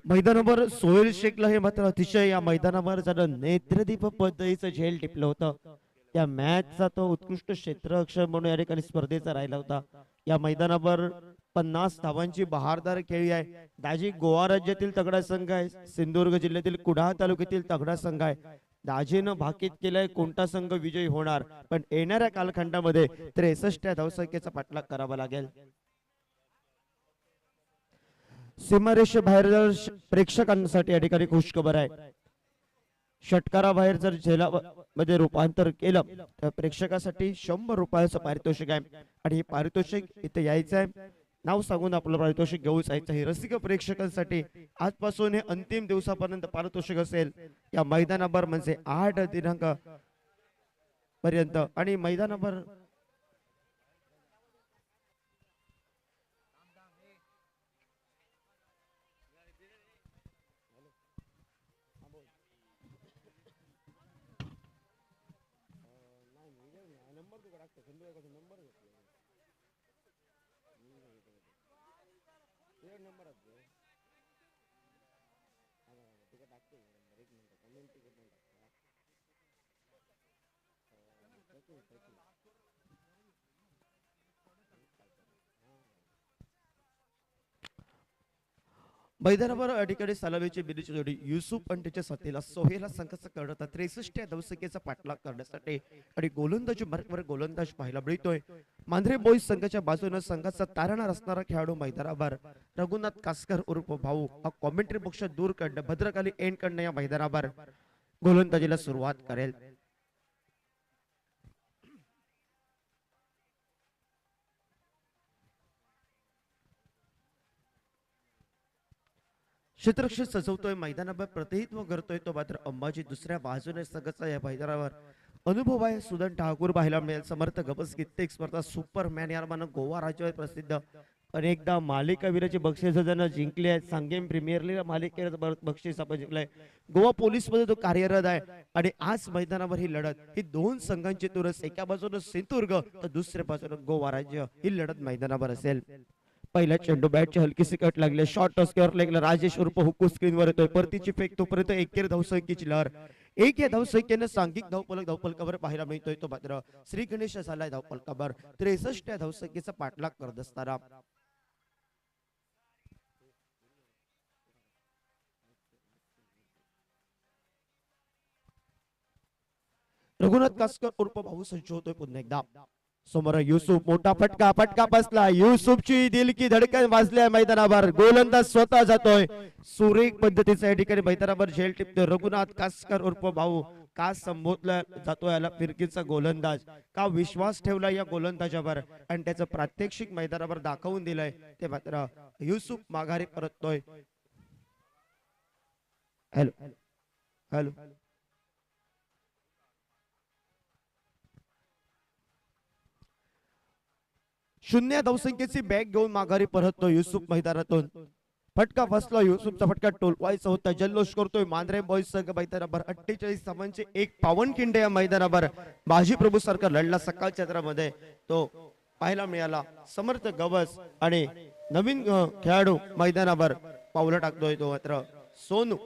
मैदानावर सोहेल शेखला हे मात्र अतिशय या मैदानावर जर नेत्रदीप पद्धतीचं झेल टिपलं होतं. त्या मॅचचा तो उत्कृष्ट क्षेत्ररक्षक म्हणून या ठिकाणी स्पर्धेचा राहिला होता. या मैदानावर 50 धावांची बहारदार खेळी आहे. दाजी गोवा राज्यातील तगडा संघ आहे. सिंधुदुर्ग जिल्ह्यातील कुडाळ तालुक्यातील तगडा संघ आहे. दाजीनं भाकीत केलाय कोणता संघ विजयी होणार, पण येणाऱ्या कालखंडामध्ये 63 धावसंख्येचा पाठलाग करावा लागेल. सीमारेषे बाहेर जर प्रेक्षकांसाठी या ठिकाणी खुशखबर आहे. षटकाराबाहेर जर झेला मध्ये रूपांतर केलं तर प्रेक्षकासाठी 100 रुपयाचं पारितोषिक आहे. आणि हे पारितोषिक इथे यायचं आहे, नाव सांगून आपलं पारितोषिक घेऊन जायचं आहे. रसिक प्रेक्षकांसाठी आजपासून हे अंतिम दिवसापर्यंत पारितोषिक असेल या मैदानावर, म्हणजे 8 दिनांक पर्यंत. आणि मैदानावर मैदानावर या ठिकाणी सलामीची बिनीची जोडी युसुफ आणि त्याच्या साथीला सोहेला संघाचा करत 63 या धावसंख्येचा पाठलाग करण्यासाठी आणि गोलंदाजी मार्गावर गोलंदाज पाहायला मिळतोय. मांजरे बॉईज संघाच्या बाजूने संघाचा तारणहार असणारा खेळाडू मैदानावर रघुनाथ कासकर उर्फ भाऊ हा कॉमेंट्री बॉक्स दूर कडनं भद्रकाली एंड कडनं या मैदानावर गोलंदाजीला सुरुवात करेल. क्षेत्ररक्षण सजवतोय, मैदानावर प्रतिनिधित्व करतोय तो मात्र अंबाजी. दुसऱ्या बाजूने संघाचा या मैदानावर अनुभव आहे सुदन ठाकूर पाहायला मिळेल. समर्थ गबस कित्येक स्पर्धा सुपरमॅन या नावानं गोवा राज्यावर प्रसिद्ध, अनेकदा मालिकावीराची बक्षीस ज्यांना जिंकले आहेत. सांगेम प्रीमियर लीग मालिकेचं बक्षीस आपण जिंकलंय. गोवा पोलीस मध्ये तो कार्यरत आहे. आणि आज मैदानावर ही लढत, ही दोन संघांची तुरस, एका बाजूने सिंधुदुर्ग तर दुसऱ्या बाजूने गोवा राज्य, ही लढत मैदानावर असेल. पहिला चेंडू बॅटची हलकीशी कट लागले. शॉर्ट स्क्वेअर लेगला राजेश उर्फ हुकू स्क्रीनवर येतोय. परतीची फेक तोपर्यंत एकेर धावसंख्येची लहर. एक या धावसंख्येने सांघिक धावफलकावर पाहायला मिळतोय तो मात्र श्री गणेश झालाय धावफलकावर 63 या धावसंख्येचा पाठलाग करत असताना. रघुनाथ कासकर उर्फ भाऊ संच होतोय पुन्हा एकदा. समोर युसुफ, मोठा फटका, फटका बसला. युसुफची दिल की धडकन वाजल्या मैदानावर. गोलंदाज स्वतः जातोय. सुरेख पद्धतीचा या ठिकाणी मैदानावर झेल टिपतोय रघुनाथ कासकर उर्फ भाऊ. का संबोधला जातोय याला फिरकीचा गोलंदाज, का विश्वास ठेवला या गोलंदाजावर आणि त्याचं प्रात्यक्षिक मैदानावर दाखवून दिलंय ते मात्र युसुफ माघारी परततोय. हॅलो हॅलो शून्य धावसंख्येची बॅग घेऊन माघारी परततो युसुफ मैदानातून. फटका फसला. युसुफचा फटका टोलवायचा होता. जल्लोष करतोय मांजरे बॉईज संघ मैदानावर. 48 धावांचे एक पावनखिंड या मैदानावर बाजी प्रभू सारखा लढला सकाळच्या चित्रामध्ये तो पाहायला मिळाला. समर्थ गवस आणि नवीन खेळाडू मैदानावर पावलं टाकतोय तो मात्र सोनू.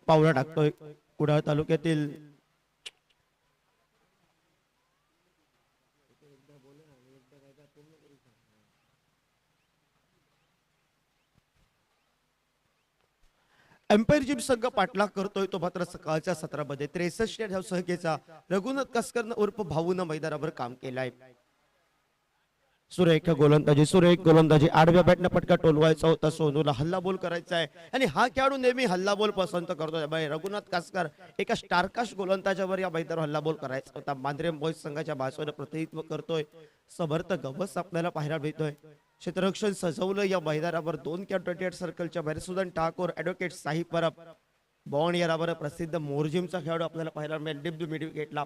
पावलं टाकतोय कुडाळ तालुक्यातील एम्पायर जिम संघ पाठलाग करतोय तो मात्र सकाळच्या सत्रामध्ये 63 धावसंख्येचा रघुनाथ कासकर उर्फ भाऊनं मैदानावर काम केलंय. सुरेख गोलंदाजी आडव्या बॅटनं फटका टोलवायचा होता. सोनूला हल्लाबोल करायचा आहे आणि हा खेळाडू नेहमी हल्लाबोल पसंत करतो. रघुनाथ कासकर एका स्टारकास्ट गोलंदाजावर या मैदानावर हल्लाबोल करायचा होता. मांद्रे बॉईज संघाच्या बाजूने प्रतिनिधित्व करतोय समर्थ गवस आपल्याला पाहायला मिळतोय. क्षेत्ररक्षण सजवलं या मैदानावर 2 28 सर्कलच्या बाहेर सुदन ठाकूर, ऍडव्होकेट साई परब, बॉन यारावर प्रसिद्ध मोरजिमचा खेळाडू आपल्याला पाहायला मिळेल. डिप मिड विकेटला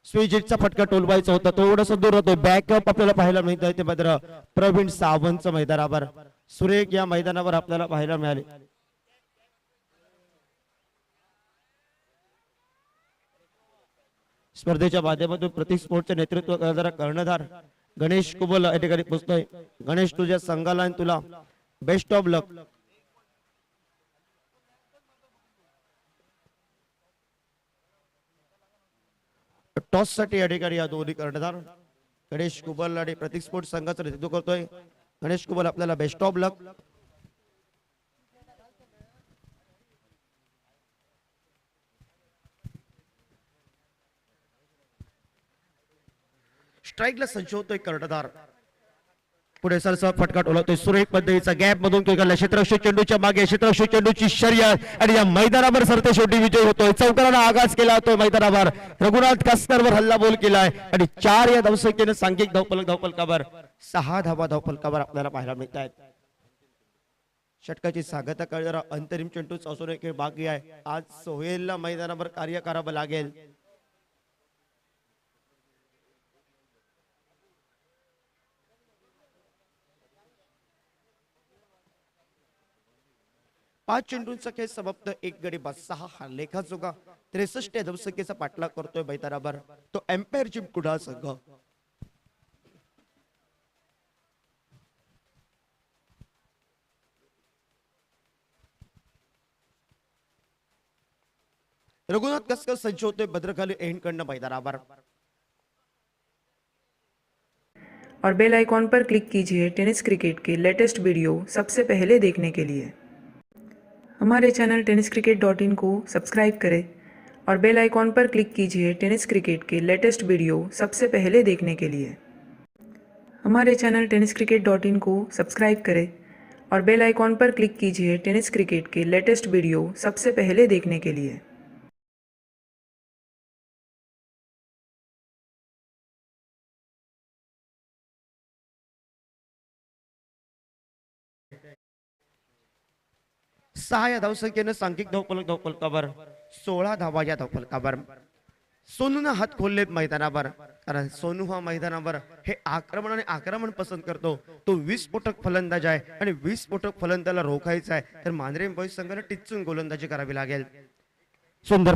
स्वीजिटचा फटका टोलवायचा होता. थोडंसं दूर होतोय. बॅकअप आपल्याला पाहायला मिळत आहे ते मात्र प्रवीण सावंत मैदानावर. सुरेख या मैदानावर आपल्याला पाहायला मिळाले. स्पर्धेच्या माध्यमातून प्रतीक स्पोर्टचे नेतृत्व करणारा कर्णधार गणेश कुबल या ठिकाणी पोहोचतोय. गणेश, तुझ्या संघाला आणि तुला बेस्ट ऑफ लक. टॉस साठी या ठिकाणी या दोन्ही कर्णधार गणेश कुबल आणि प्रतीक स्पोर्ट संघाचं नेतृत्व करतोय. गणेश कुबल आपल्याला बेस्ट ऑफ लक. स्ट्राईकला सज्ज होतोय कर्णधार. पुढे सरसा फटका टोलवतोय. सुरेख पद्धतीचा गॅप मधून क्षेत्ररक्षक चेंडूच्या मागे क्षेत्ररक्षक चेंडूची शर्यत आणि या मैदानावर सरते शेवटी विजय होतोय. चौकाराला आगाज केला होता मैदानावर. रघुनाथ कासकरवर हल्लाबोल केलाय आणि 4 या धावसंख्येने सांघिक धावफलकावर 6 धावा धावफलकावर आपल्याला पाहायला मिळत आहेत. षटकाची सांगता करणारा अंतरिम चेंडू असून एक बाकी आहे. आज सोहेलला मैदानावर कार्य करावं लागेल. पाच चेंडूंचा खेळ समाप्त. 1 गडी बाद 6 हा लेखाजोगा 63 या धावसंख्येचा पाठलाग करतोय मैदानावर तो एम्पायर जिम कुडाळ संघ. रघुनाथ कासकर सज्ज होतोय भद्रकाली एंडकडनं मैदानावर. और बेल आइकॉन पर क्लिक कीजिए टेनिस क्रिकेट के लेटेस्ट वीडियो सबसे पहले देखने के लिए. हमारे चैनल tenniscricket.in को सब्सक्राइब करें और बेल आइकॉन पर क्लिक कीजिए टेनिस क्रिकेट के लेटेस्ट वीडियो सबसे पहले देखने के लिए. हमारे चैनल tenniscricket.in को सब्सक्राइब करें और बेल आइकॉन पर क्लिक कीजिए टेनिस क्रिकेट के लेटेस्ट वीडियो सबसे पहले देखने के लिए. सहा या धावसंख्येनं सांघिक धावफलकावर 16 धावा या धावफलकावर. सोनूनं हात खोललेत मैदानावर कारण सोनू हा मैदानावर हे आक्रमण पसंत करतो. तो 20 स्फोटक फलंदाज आहे आणि 20 स्फोटक फलंदाला रोखायचा आहे तर मांद्रे बॉईज संघाला टिचून गोलंदाजी करावी लागेल. सुंदर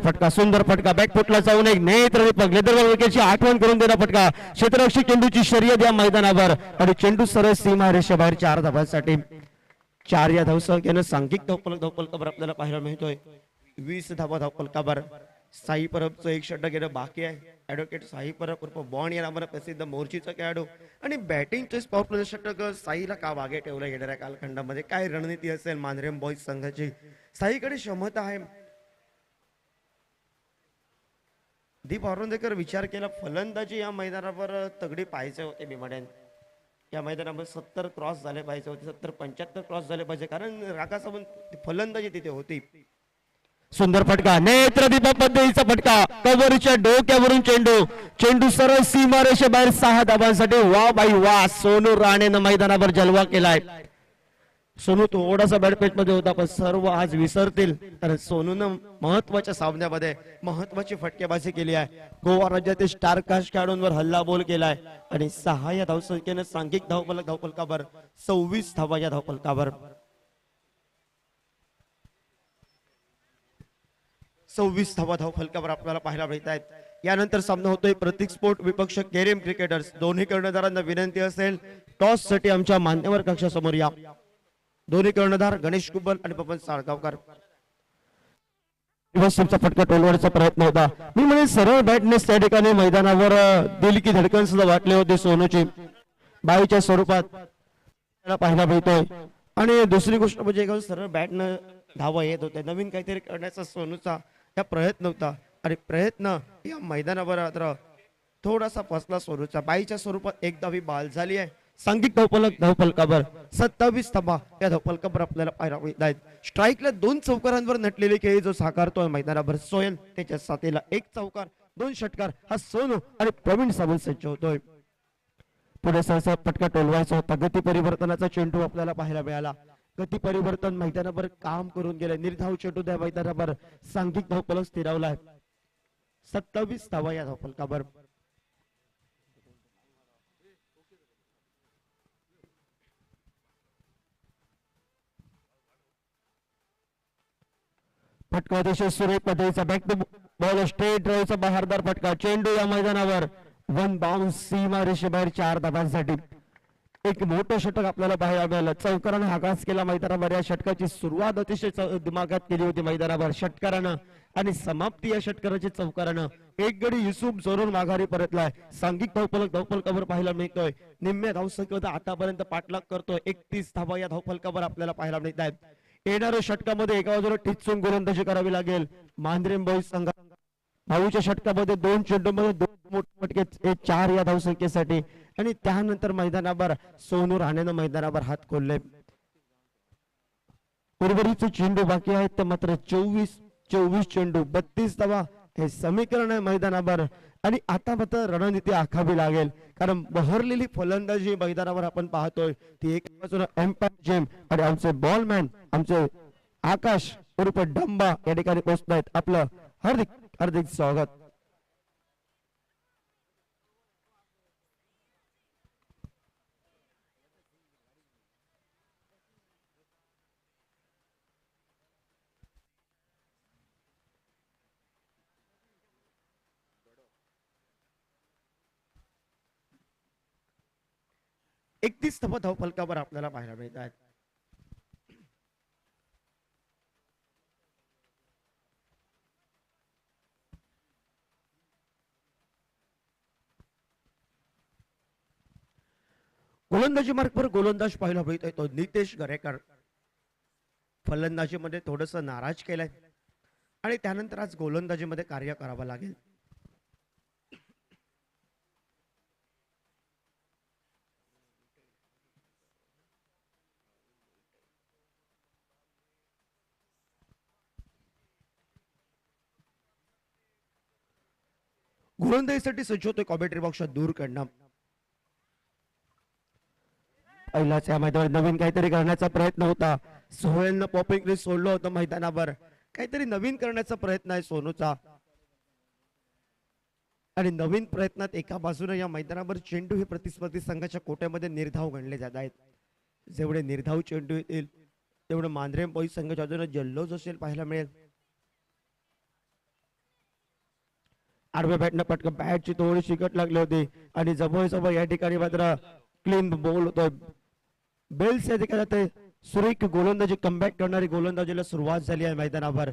फटका बॅकफुटला जाऊन एक नेत्रदीपक लेदरबॉल विकेटची आठवण करून देणारा फटका. क्षेत्ररक्षक चेंडूची शर्यत या मैदानावर आणि चेंडू सरळ सीमा रेषेबाहेर 4 धावांसाठी. 4 या धावसंख्येनं सांघिक धावफलकावर आपल्याला पाहायला मिळतोय. 20 धावा धावफलकावर. साई परबचं एक षटक घेणं बाकी आहे. ऍडव्होकेट साई परब उर्फ बॉन या नावानं प्रसिद्ध मोर्चीचा खेळाडू आणि बॅटिंगचे पॉवर प्ले षटक साईला का मागे ठेवलं येणाऱ्या कालखंडामध्ये काय रणनीती असेल मांद्रे बॉईज संघाची. साईकडे क्षमता आहे. दीप औरंदेकर विचार केला फलंदाजी या मैदानावर तगडी पाहायचे होते. मी म्हणेन या मैदानावर 70 क्रॉस झाले पाहिजे होते. 70-75 क्रॉस झाले पाहिजे कारण रागासोबत फलंदाजी तिथे होती. सुंदर फटका नेत्रदीपक पद्धतीचा फटका. कव्हरच्या डोक्यावरून चेंडू सरळ सीमारेषे बाहेर 6 धावांसाठी. वा बाई वा. सोनू राणेनं मैदानावर जलवा केलाय. सोनू थोडासा बॅड पेच मध्ये होता पण सर्व आज विसरतील कारण सोनूनं महत्वाच्या सामन्यामध्ये महत्वाची फटकेबाजी केली आहे. गोवा राज्यातील स्टारकास्ट खेळाडूंवर हल्लाबोल केलाय आणि 6 या धावसंख्येनं सांघिक धावफलकावर 26 धावा या धावफलकावर. 26 धावा धावफलकावर आपल्याला पाहायला मिळत आहेत. यानंतर सामना होतोय प्रतीक स्पोर्ट विपक्ष केरेम क्रिकेटर्स. दोन्ही कर्णधारांना विनंती असेल टॉस साठी आमच्या मान्यवर कक्षासमोर या. दोन्ही कर्णधार गणेश कुबल आणि पवन साळगावकर. फटका टोलवण्याचा प्रयत्न होता. मी म्हणजे सरळ बॅटनेस त्या ठिकाणी मैदानावर दिल की धडकन सुद्धा वाटले होते सोनूची. बाईच्या स्वरूपात पाहायला मिळतोय. आणि दुसरी गोष्ट म्हणजे एका सरळ बॅटनं धावा येत होते, नवीन काहीतरी करण्याचा सोनूचा या प्रयत्न होता आणि प्रयत्न या मैदानावर आता थोडासा फसला सोनूचा. बाईच्या स्वरूपात एक धावी बाद झाली आहे. सांघिक धावफलकावर 27 धावा या धावफलकावर आपल्याला पाहायला मिळत आहेत. स्ट्राईकला 2 चौकारांवर नटलेली खेळी जो साकारतोय मैदानावर सोयन, त्याच्या साथीला 1 चौकार 2 षटकार हा सोनू आणि प्रवीण सावंत सज्ज होतोय. पुढे सहसा फटका टोलवायचा होता. गती परिवर्तनाचा चेंडू आपल्याला पाहायला मिळाला. गती परिवर्तन मैदानावर काम करून गेले. निर्धाव चेंडू त्या मैदानावर सांघिक धावफलक स्थिरावला आहे. 27 धावा या धावफलकावर. फटका अतिशय सुरेख पद्धतीचा बॅक टू बॉल स्ट्रेट ड्राईव्हचा बहारदार फटका. चेंडू या मैदानावर वन बाउन्स सीमा रेषेबाहेर 4 धावांसाठी. एक मोठं षटक आपल्याला पाहायला मिळालं. चौकारानं आगास केला मैदानावर. या षटकाची सुरुवात अतिशय दिमागात केली होती मैदानावर षटकारानं आणि समाप्ती या षटकाराची चौकारानं. एक गडी युसुफ जोरून माघारी परतलाय. सांघिक धावफलकावर पाहायला मिळतोय. निम्म्या धावसंख्येत आतापर्यंत पाठलाग करतोय. 31 धावा या धावफलकावर आपल्याला पाहायला मिळत आहेत. येणाऱ्या षटकामध्ये एका बाजूला टिचून गोलंदाजी करावी लागेल मांजरेम बॉईज संघ. भाऊच्या षटकामध्ये 2 चेंडूमध्ये 2 मोठे फटके 4 या धावसंख्येसाठी आणि त्यानंतर मैदानावर सोनू राणेनं मैदानावर हात खोलले. उर्वरित चेंडू बाकी आहेत ते मात्र 24 चेंडू 32 धावा हे समीकरण आहे मैदानावर. आणि आता मात्र रणनीती आखावी लागेल, कारण बहरलेली फलंदाजी मैदानावर आपण पाहतोय ती एक बाजूला एम्पायर जेम आणि आमचे बॉलमॅन आमचे आकाश उर्फ डंबा या ठिकाणी पोहोचतायत. आपलं हार्दिक हार्दिक स्वागत. एकतीस धावफलकावर आपल्याला पाहायला मिळत आहेत. गोलंदाजी मार्गवर गोलंदाज पाहायला मिळतोय तो नितेश गरेकर. फलंदाजीमध्ये थोडस नाराज केलंय आणि त्यानंतर आज गोलंदाजीमध्ये कार्य करावं लागेल. गोलंदाजीसाठी सज्ज होतोय कॉमेंट्री बॉक्सच्या दूर कडनं. पहिलाच या मैदानावर नवीन काहीतरी करण्याचा प्रयत्न होता. सोहेलनं पॉपिंग रिस्ट सोडलं होतं मैदानावर. काहीतरी नवीन करण्याचा प्रयत्न आहे सोनूचा आणि नवीन प्रयत्नात एका बाजूने या मैदानावर चेंडू हे प्रतिस्पर्धी संघाच्या कोट्यामध्ये निर्धाव गणले जात आहेत. जेवढे निर्धाव चेंडू येतील तेवढं मांजरेम बॉईज संघाच्या बाजूने जल्लोष असेल पाहायला मिळेल. आडव्या बॅटनं पटकन बॅटची थोडीशी कट लागली होती आणि जवळ या ठिकाणी मात्र क्लीन बॉल होतोय. बेल्स या ठिकाणी सुरेख गोलंदाजी कमबॅक करणारी गोलंदाजीला सुरुवात झाली आहे मैदानावर.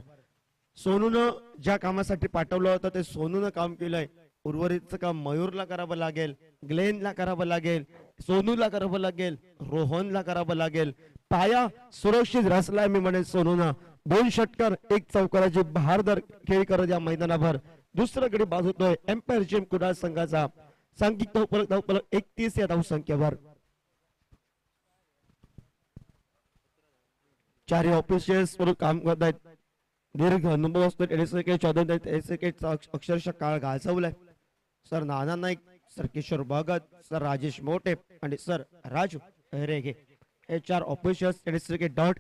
सोनूनं ज्या कामासाठी पाठवलं होतं ते सोनूनं काम केलंय. उर्वरितचं काम मयूरला करावं लागेल, ग्लेनला करावं लागेल, सोनूला करावं लागेल, रोहनला करावं लागेल. पाया सुरक्षित रचलाय मी म्हणेन सोनूनं. 2 षटकार 1 चौकाराची बहारदार खेळ करत या मैदानावर दुसरा गडी बाद होतोय एम्पायर जेम कुडाळ संघाचा. सांघिक धावफलक 31 या धावसंख्येवर. 4 ऑफिशियल्स म्हणून काम करत आहेत. दीर्घ अनुभव असतो अक्षरशः काळ गाजवलाय. Sir Nana Naik, sir Kishor Bhagat, sir Rajesh Mote आणि सर राजू रेगे हे 4 ऑफिशियल्स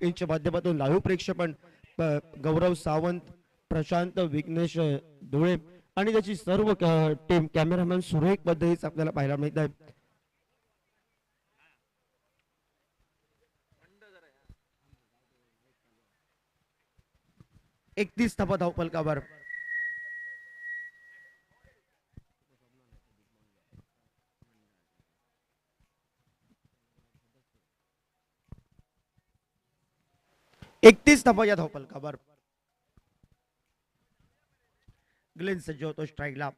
.in च्या माध्यमातून लाईव्ह प्रेक्षेपण गौरव सावंत, प्रशांत विघ्नेश धुळे आणि त्याची सर्व टीम कॅमेरामॅन सुरेख पद्धतीच आपल्याला पाहायला मिळत आहे. एकतीस धावफलकावर. एकतीस धावा या धावफलकावर. ग्लेन सज्ज होतो स्ट्राईकला.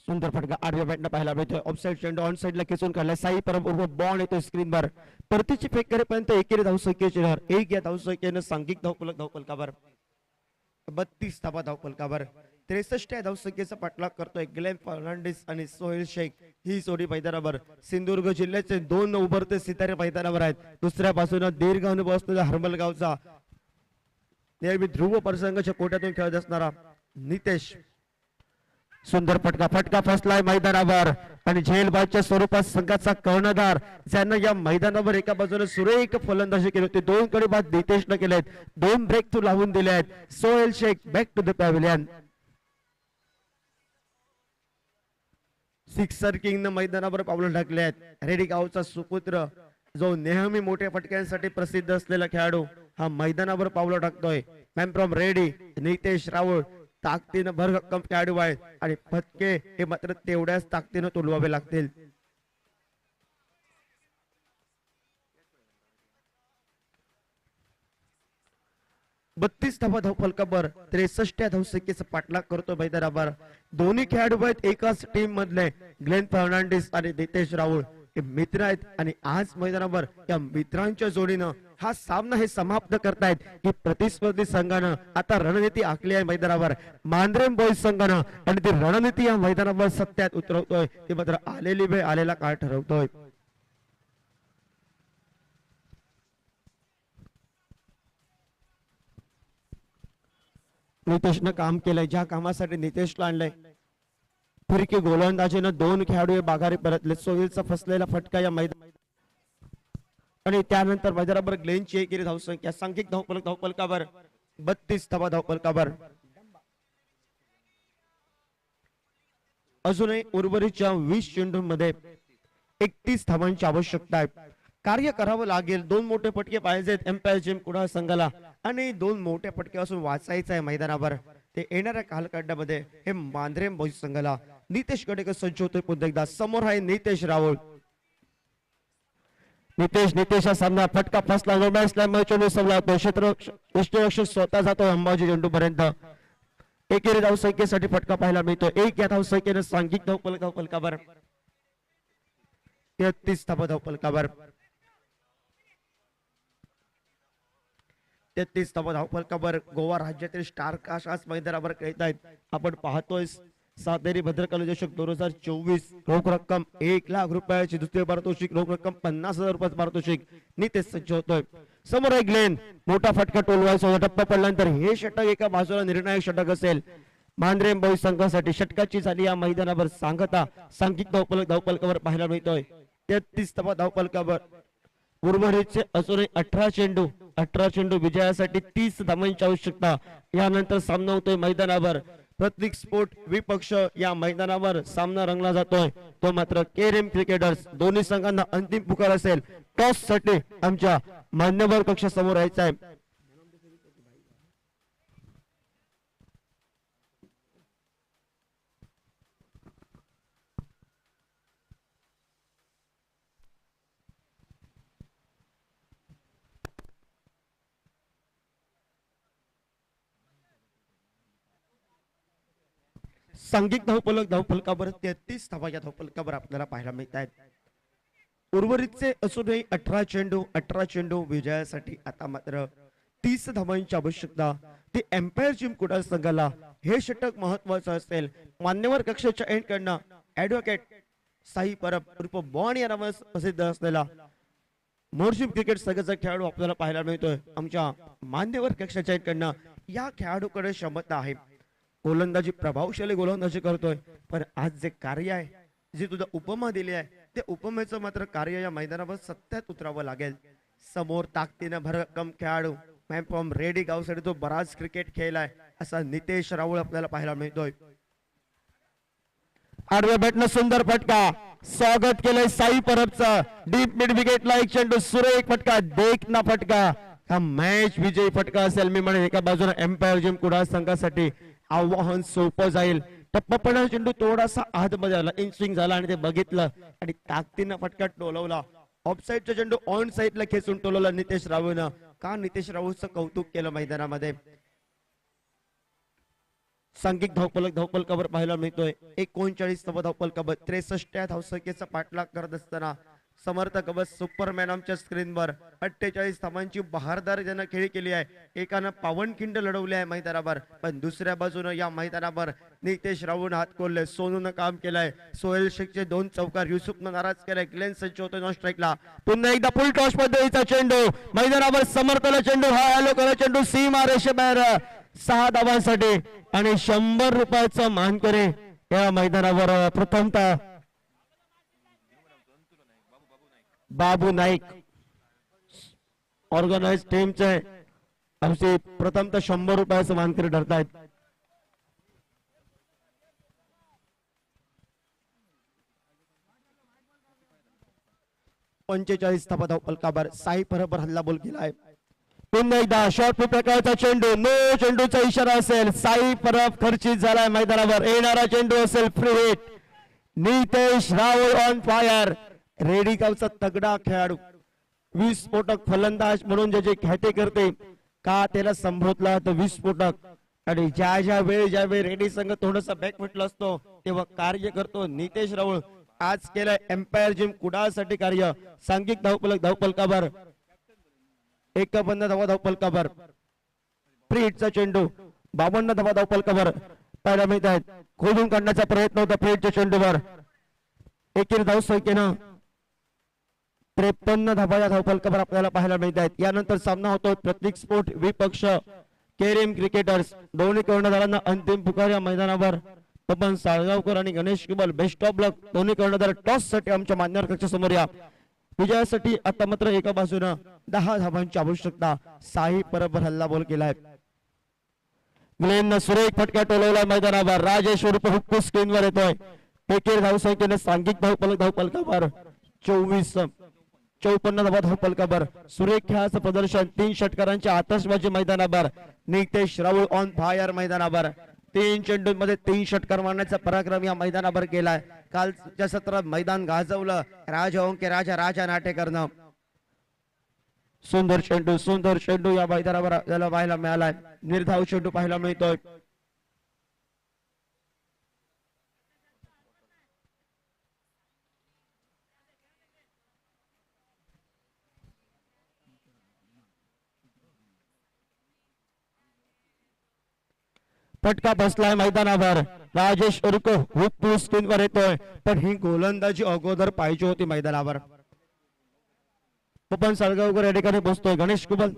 सुंदर फटका आडव्या बॅटनं पाहायला मिळतोय. ऑफसाईड चेंडू ऑन साईडला खेचून काढलाय. साई परब उर्फ बॉल येतोय स्क्रीनवर. परतीची फेक करेपर्यंत एकेरी धावसंख्येची लहर. एक या धावसंख्येनं सांघिक धावफलक धावफलकावर 32 धावा धावफलकावर. 63 या धावसंख्येचा पाठलाग करतोय ग्लेन फर्नांडिस आणि सोहेल शेख ही जोडी मैदानावर. सिंधुदुर्ग जिल्ह्याचे दोन उभरते सितारे मैदानावर आहेत. दुसऱ्या बाजूने दीर्घ अनुभव असलेला हरमलगावचा नेहमी ध्रुव प्रसंगाच्या कोट्यातून खेळत असणारा नितेश. सुंदर फटका फटका फसलाय मैदानावर आणि झेलबाजच्या स्वरूपात संघाचा कर्णधार ज्यांना या मैदानावर एका बाजूने सुरेख फलंदाजी केली होती. दोन कडे बाद नितेशने केलेत. दोन ब्रेक थ्रू लावून दिले आहेत. Sohail Shaikh back to the pavilion. Sixer king मैदानावर पावलं टाकले आहेत. रेडी गावचा सुपुत्र जो नेहमी मोठ्या फटक्यांसाठी प्रसिद्ध असलेला खेळाडू हा मैदानावर पावलं टाकतोय. Man from ready Nitesh Raul ताकदीनं भरभक्कम खेळाडू आहेत आणि फटके हे मात्र तेवढ्याच ताकदीनं तोलवावे लागतील. बत्तीस धावा धावफलकावर 63 धावसंख्येचा पाठलाग करतो मैदानावर. दोन्ही खेळाडू आहेत एकाच टीम मधले. ग्लेन फर्नांडिस आणि नितेश राऊळ हे मित्र आहेत आणि आज मैदानावर या मित्रांच्या जोडीनं हा सामना हे समाप्त करतायत. ही प्रतिस्पर्धी संघानं आता रणनीती आखली आहे मैदानावर. मांद्रेम बॉईज संघानं आणि ती रणनीती या मैदानावर सत्यात उतरवतोय. ती मात्र आलेली वेळ आलेला काळ ठरवतोय. नितेशनं काम केलंय. ज्या कामासाठी नितेशला आणलंय फिरकी गोलंदाजीनं दोन खेळाडू बागारी परतले. सोहेलचा फसलेला फटका या मैदान आणि त्यानंतर मैदानावर ग्लेनची एकेरी धावसंख्या सांघिक धावफलकावर 32 धावा धावफलकावर. अजूनही उर्वरितच्या 20 चेंडूंमध्ये 31 धावांची आवश्यकता आहे. कार्य करावं लागेल. दोन मोठे फटके पाहिजेत एम्पायर जिम कुडाळ संघाला आणि दोन मोठ्या फटक्यापासून वाचायचं आहे मैदानावर. ते येणाऱ्या कालखंडामध्ये हे मांद्रेम बॉईज संघाला. नितेश गडेकर सज्ज होतोय पुन्हा एकदा. समोर आहे नितेश राऊळ. नितेश हा सामना फटका फसला. क्षेत्ररक्षक स्वतः जातोय अंबाजी चेंडू पर्यंत. एकेरी धावसंख्येसाठी फटका पाहायला मिळतो. एक या धावसंख्येनं सांघिक धावफलकावर 33 धावा धावफलकावर. 33 धावा धावफलकावर गोवा राज्यातील स्टार कास्ट आज मैदानावर खेळत आहेत. आपण पाहतोय सातेरी भद्रकाली चषक 2024 रोख रक्कम 1 लाख रुपयाची. दुसरे पारितोषिक रोख रक्कम 50,000 रुपयाचं पारितोषिक. नितेश सज्ज होतोय. समोर आहे ग्लेन. मोठा फटका टोलवायचा टप्पा पडल्यानंतर हे षटक एका बाजूला निर्णायक षटक असेल मांद्रेम बॉईज संघासाठी. षटकाची झाली या मैदानावर सांगता. सांघिक धावफलकावर पाहायला मिळतोय 33 धावा धावफलकावर. उर्वरितचे अजूनही 18 चेंडू विजयासाठी 30 धावांची आवश्यकता. यानंतर सामना होतोय मैदानावर. प्रत्येक स्पोर्ट विपक्ष या मैदानावर सामना रंगला जातोय तो मात्र केरेम क्रिकेटर्स. दोन्ही संघांना अंतिम पुकार असेल. टॉस साठी आमच्या मान्यवर कक्षासमोर यायचं आहे. सांघिक धावफलकावर 33 धावा या धावफलकावर आपल्याला पाहायला मिळत आहेत. उर्वरितचे असूनही 18 चेंडू विजयासाठी आता मात्र 30 धावांची आवश्यकता. ते एम्पायर जिम कुडाळ संघाला हे षटक महत्वाचं असेल. मान्यवर कक्षाच्या एंड कडनं ऍडव्होकेट साई परब उर्फ बॉन या नावाने प्रसिद्ध असलेला मोरजिम क्रिकेट संघाचा खेळाडू आपल्याला पाहायला मिळतोय. आमच्या मान्यवर कक्षाच्या एंड कडनं या खेळाडूकडे क्षमता आहे. गोलंदाजी प्रभावशाली गोलंदाजी करतोय. पण आज जे कार्य आहे जी तुझा उपमा दिली आहे ते उपमेचं मात्र कार्य या मैदानावर सत्यात उतरावं लागेल. समोर ताकदीनं भरभक्कम खेळाडू मॅन फ्रॉम रेडी गावसाठी तो बराच क्रिकेट खेळलाय असा नितेश राऊळ आपल्याला पाहायला मिळतोय. आडव्या बॅटनं सुंदर फटका. स्वागत केलंय साई परबचं. डीप मिड विकेटला एक चेंडू सुरेख फटका. देखना फटका. हा मॅच विजयी फटका असेल. मी म्हणेन एका बाजूने एम्पायर जिम कुडाळ संघासाठी आव्हान सोपं जाईल. टप्पा पडणारा चेंडू थोडासा आतमध्ये आला. इन स्विंग झाला आणि ते बघितलं आणि ताकदीनं फटका टोलवला. ऑफसाईडचा चेंडू ऑन साईडला खेचून टोलवला नितेश राऊळनं. का नितेश राऊळचं कौतुक केलं मैदानामध्ये. सांघिक धावपलकावर पाहायला मिळतोय 39 धावपलकावर 63 धावसंख्येचा पाठलाग करत असताना समर्थ कबस सुपरमॅन आमच्या स्क्रीनवर 48 धावांची बहारदार ज्यानं खेळी केली आहे. एकानं पावनखिंड लढवली आहे मैदानावर, पण दुसऱ्या बाजूनं या मैदानावर नितेश राऊळ हात कोल्हे, सोनूनं काम केलंय, सोहेल शेखचे 2 चौकार, युसुफनं नाराज केलाय, ग्लेन संच होतो नॉन स्ट्राईकला. पुन्हा एकदा फुल टॉस पद्धतीचा चेंडू मैदानावर, समर्थला चेंडू, हा हॅलो करा चेंडू सीमा रेषेबाहेर 6 धावांसाठी आणि 100 रुपयाचा मानकरी या मैदानावर प्रथमतः बाबू नाईक ऑर्गनाइज टीमचे आमचे प्रथमतः 100 रुपयाचं मानकरी ठरतायत. पंचेचाळीस धावा धावपलकावर साई परबर हल्ला बोल केलाय. पुन्हा एकदा शॉर्ट प्रकारचा चेंडू, नो चेंडूचा इशारा असेल, साई परब खर्चित झालाय मैदानावर, येणारा चेंडू असेल free hit. Nitesh Rahul on fire, ready गावचा तगडा खेळाडू, विस्फोटक फलंदाज म्हणून ज्याचे ख्याती करते का त्याला संबोधला तर विस्फोटक. आणि ज्या वेळी रेडी संघ थोडासा बॅक म्हटलं असतो तेव्हा कार्य करतो नितेश राहुल. आज केलंय एम्पायर जिम कुडाळसाठी कार्य. सांघिक धावपलकावर 51 धावा धावपलकावर फ्री हिटचा चेंडू, 52 धावा धावपलकावर पाहायला मिळत आहेत. खोदून काढण्याचा प्रयत्न होता फ्री हिटच्या चेंडूवर. एकेरी धावसंख्येनं 53 धावा या धावपलकावर आपल्याला पाहायला मिळत आहेत. यानंतर सामना होतो प्रतीक स्पोर्ट विपक्ष केरीम क्रिकेटर्स. दोन्ही कर्णधारांना अंतिम पुकार या मैदानावर. पवन साळगावकर आणि गणेश किबल, बेस्ट ऑफ लक. दोन्ही कर्णधार टॉस साठी आमच्या मान्यवर कक्षा समोर या. विजयासाठी आता मात्र एका बाजूनं 10 धावांची आवश्यकता. साई परबर हल्ला बोल केलाय. ग्लेननं सुरेख फटका टोलवला मैदानावर. राजेश उर्फ हुक्कू स्क्रीनवर येतोय. एकेरी धावसंख्येने सांघिक धावपलकावर 54 धावा धावपलकावर सुरेख खेळाचं प्रदर्शन. 3 षटकारांच्या आतषबाजी मैदानावर. नितेश राऊळ ऑन फायर मैदानावर. 3 चेंडूंमध्ये 3 षटकार मारण्याचा पराक्रम या मैदानावर केलाय. कालच्या सत्रात मैदान गाजवलं राजा नाटेकरनं. सुंदर चेंडू या मैदानावर आपल्याला पाहायला मिळालाय. निर्धाव चेंडू पाहायला मिळतोय. फटका बसलाय मैदानावर. राजेश उर्क हुक्कू स्क्रीनवर येतोय, पण ही गोलंदाजी अगोदर पाहिजे होती मैदानावर. पवन साळगावकर या ठिकाणी बसतोय. गणेश कुबल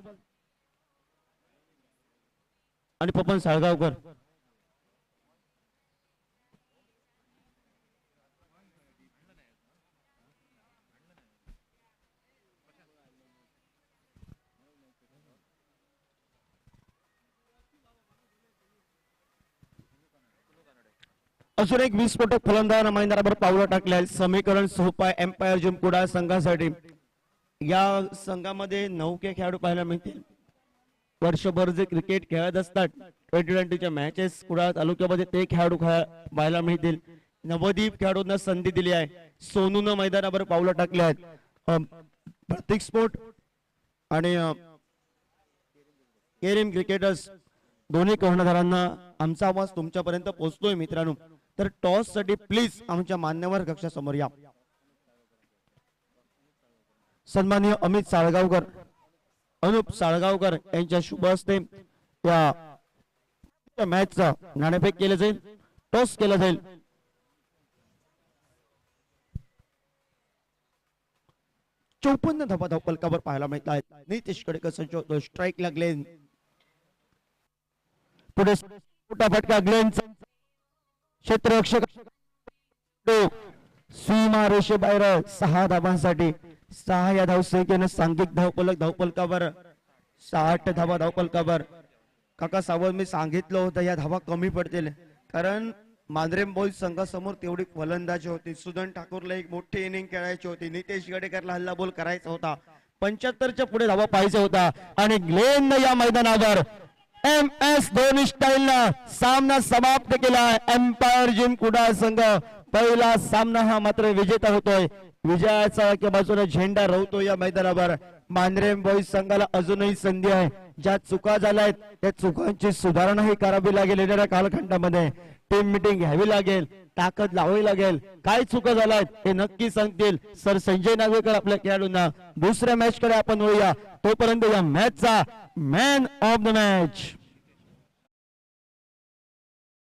आणि पवन साळगावकर. अजून एक विस्फोटक फलंदाज मैदानावर पावलं टाकले. समीकरण सोपा एम्पायर जिम कुडाळ संघासाठी. या संघामध्ये 9 खेळाडू पाहायला मिळतील. वर्षभर जे क्रिकेट खेळत असतात, T20च्या मॅचेस कुडाळ तालुक्यामध्ये ते खेळाडू पाहायला मिळतील. नवदीप खेळाडूंना संधी दिली आहे. सोनूनं मैदानावर पावलं टाकले आहेत. प्रतीक स्पोर्ट आणि केरीम क्रिकेटर्स दोन्ही कर्णधारांना आमचा आवाज तुमच्यापर्यंत पोहोचतोय मित्रांनो. तर टॉस साठी प्लीज आमच्या मान्यवर कक्षा समोर या. सन्माननीय अमित साळगावकर, अनुप साळगावकर यांच्या शुभ हस्ते या मॅचचा नाणेफेक केलं जाईल, टॉस केला जाईल. चौपन्न धावा धावपलकावर पाहायला मिळत आहेत. नितेश कडे संच होतो. स्ट्राईक लागले. पुढे मोठा फटका ग्लेनचा. क्षेत्ररक्षक सीमा रेषेबाहेर 6 धावांसाठी. 6 या धावसंख्येनं सांघिक धावपलकावर 60 धावा धावपलकावर. काका सावंत, मी सांगितलं होतं या धावा कमी पडतील, कारण मांद्रेम बॉईज संघासमोर तेवढी फलंदाजी होती. सुदन ठाकूरला एक मोठी इनिंग खेळायची होती. नितेश गडेकरला हल्ला बोल करायचा होता. 75च्या पुढे धावा पाहिजे होता. आणि ग्लेन या मैदानावर MS धोनी स्टाईलनं सामना समाप्त केला. एम्पायर जिम कुडाळ संघ पहिला सामना हा मात्र विजेता होतोय. विजयाचा एका बाजूने झेंडा रोवतो या मैदानावर. मांद्रेम बॉईज संघाला अजूनही संधी आहे. ज्या चुका झाल्या आहेत त्या चुकांची सुधारणाही करावी लागेल येणाऱ्या कालखंडामध्ये. टीम मिटिंग घ्यावी लागेल, ताकद लावावी लागेल. काय चुका झाल्या आहेत हे नक्की सांगतील सर संजय नागवेकर आपल्या खेळाडूंना. दुसऱ्या मॅच कडे आपण वळूया. तोपर्यंत या मॅचचा मॅन ऑफ द मॅच